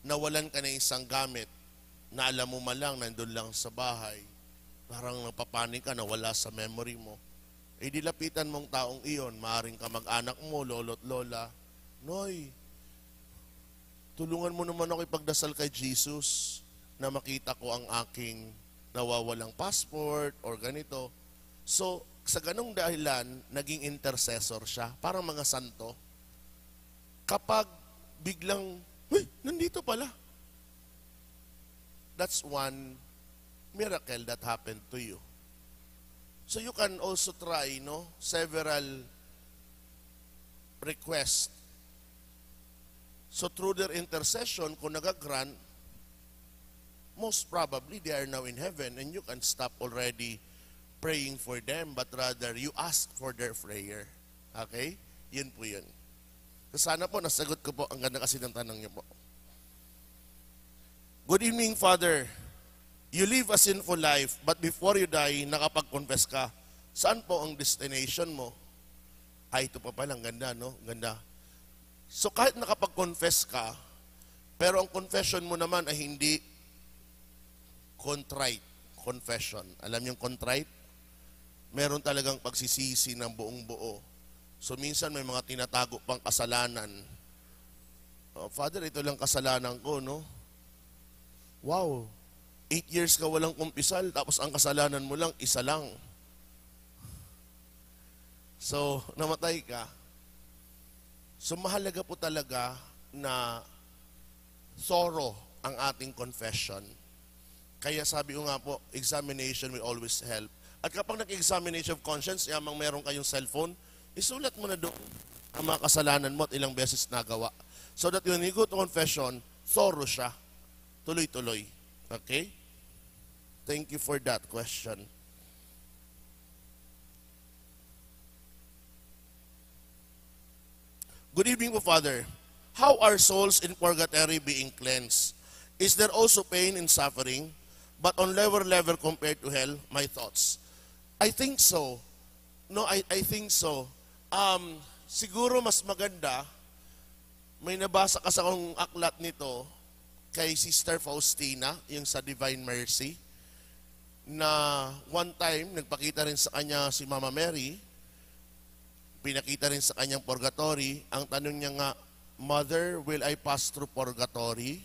nawalan ka ng isang gamit na alam mo malang nandun lang sa bahay, parang napapanik ka na wala sa memory mo, dilapitan mong taong iyon, maaaring ka mag-anak mo, lolo't lola, Noy, tulungan mo naman ako ipagdasal kay Jesus na makita ko ang aking nawawalang passport or ganito. So, sa ganong dahilan, naging intercessor siya, parang mga santo. Kapag biglang, nandito pala. That's one miracle that happened to you. So you can also try, several requests. So through their intercession, kung nagagrant, most probably they are now in heaven and you can stop already praying for them, but rather you ask for their prayer. Okay? Yun po yun. So sana po, nasagot ko po. Ang ganda kasi ng tanong niyo po. Good evening, Father. You live a sinful life, but before you die, nakapag-confess ka. Saan po ang destination mo? Ay, ito pa palang ganda, no? Ganda. So kahit nakapag-confess ka, pero ang confession mo naman ay hindi contrite confession. Alam niyo yung contrite? Meron talagang pagsisisi ng buong buo. So minsan may mga tinatago pang kasalanan. Oh, Father, ito lang kasalanan ko, no? Wow, 8 years ka walang kumpisal, tapos ang kasalanan mo lang, isa lang. So, namatay ka. So, mahalaga po talaga na thorough ang ating confession. Kaya sabi ko nga po, examination will always help. At kapag nag-examination of conscience, yamang meron kayong cellphone, isulat mo na doon ang mga kasalanan mo at ilang beses nagawa. So that when you go to confession, thorough siya. Tuloy-tuloy. Okay? Thank you for that question. Good evening po, Father. How are souls in purgatory being cleansed? Is there also pain and suffering, but on lower level compared to hell? My thoughts. I think so. No, I think so. Siguro mas maganda, may nabasa ka sa akong aklat nito, kay Sister Faustina, yung sa Divine Mercy, na one time, nagpakita rin sa kanya si Mama Mary, pinakita rin sa kanyang purgatory. Ang tanong niya nga, Mother, will I pass through purgatory?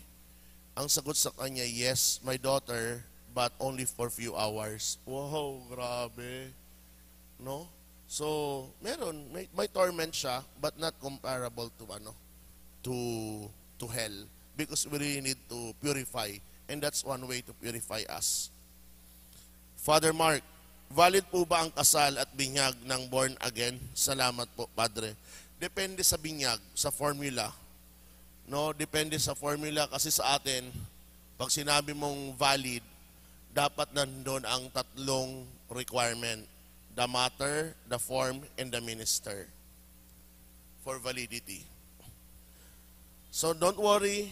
Ang sagot sa kanya, yes, my daughter, but only for few hours. Wow, grabe. No? So, may torment siya, but not comparable to hell. Because we really need to purify. And that's one way to purify us. Father Mark, valid po ba ang kasal at binyag ng born again? Salamat po, Padre. Depende sa binyag, sa formula. No, depende sa formula kasi sa atin, pag sinabi mong valid, dapat nandun ang tatlong requirement. The matter, the form, and the minister for validity. So don't worry,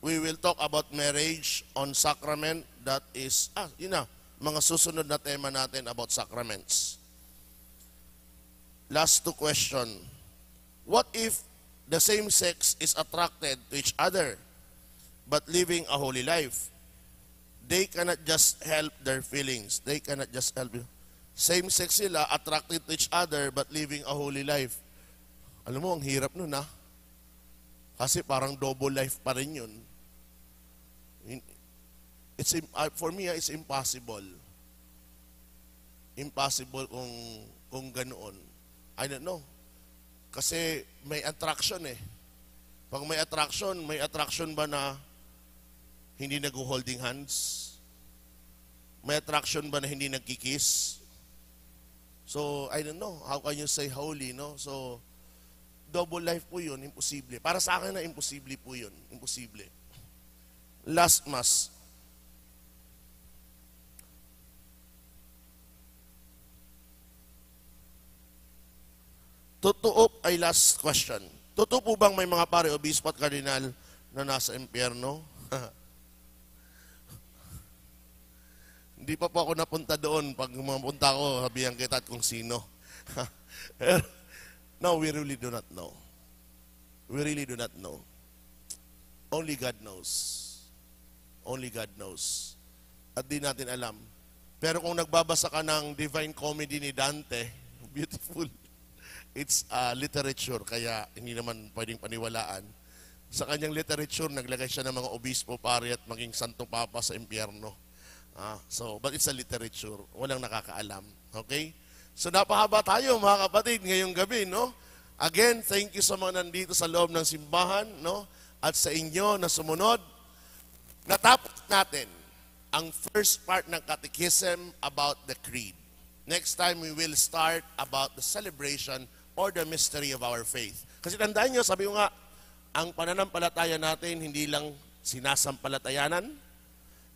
we will talk about marriage on sacrament. That is, mga susunod na tema natin about sacraments. Last two question. What if the same sex is attracted to each other but living a holy life? They cannot just help their feelings. They cannot just help you. Same sex sila, attracted to each other but living a holy life. Alam mo, ang hirap nun Kasi parang double life pa rin yun. For me, it's impossible. Impossible kung ganoon. I don't know. Kasi may attraction Pag may attraction ba na hindi nag-holding hands? May attraction ba na hindi nagkikiss? So, I don't know. How can you say holy, no? So, double life po yun, imposible. Para sa akin na imposible po yun. Imposible. Last mass. Totoo ay last question. Totoo po bang may mga pare, obispo at kardinal na nasa impyerno? Hindi pa po ako napunta doon. Pag mapunta ako, sabihan kita at kung sino. No, we really do not know. We really do not know. Only God knows. Only God knows. At di natin alam. Pero kung nagbabasa ka ng Divine Comedy ni Dante, beautiful. It's literature, kaya hindi naman pwedeng paniwalaan. Sa kanyang literature, naglagay siya ng mga obispo, pari at maging santo papa sa impyerno. But it's a literature. Walang nakakaalam. Okay? So napahaba tayo mga kapatid ngayong gabi, no? Again, thank you sa mga nandito sa loob ng simbahan, no? At sa inyo na sumunod. Natapos natin ang first part ng catechism about the creed. Next time, we will start about the celebration or the mystery of our faith. Kasi tandaan nyo, sabi ko nga, ang pananampalataya natin, hindi lang sinasampalatayanan,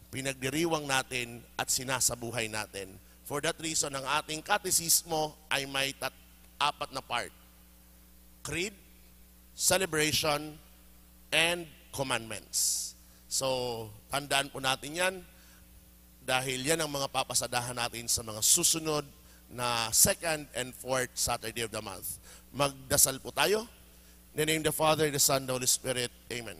pinagdiriwang natin at sinasabuhay natin. For that reason, ang ating katekismo ay may apat na part. Creed, celebration, and commandments. So, tandaan po natin yan dahil yan ang mga papasadahan natin sa mga susunod na second and fourth Saturday of the month. Magdasal po tayo. In the name of the Father, the Son, the Holy Spirit. Amen.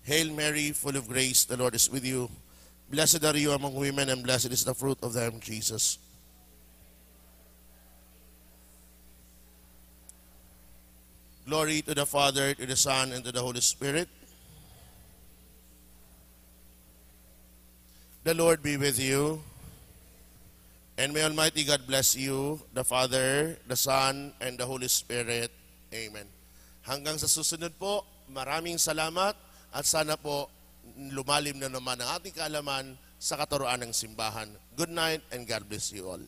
Hail Mary, full of grace, the Lord is with you. Blessed are you among women, and blessed is the fruit of thy womb, Jesus. Glory to the Father, to the Son, and to the Holy Spirit. The Lord be with you. And may Almighty God bless you, the Father, the Son, and the Holy Spirit. Amen. Hanggang sa susunod po, maraming salamat at sana po lumalim na naman ang ating kaalaman sa katuruan ng simbahan. Good night and God bless you all.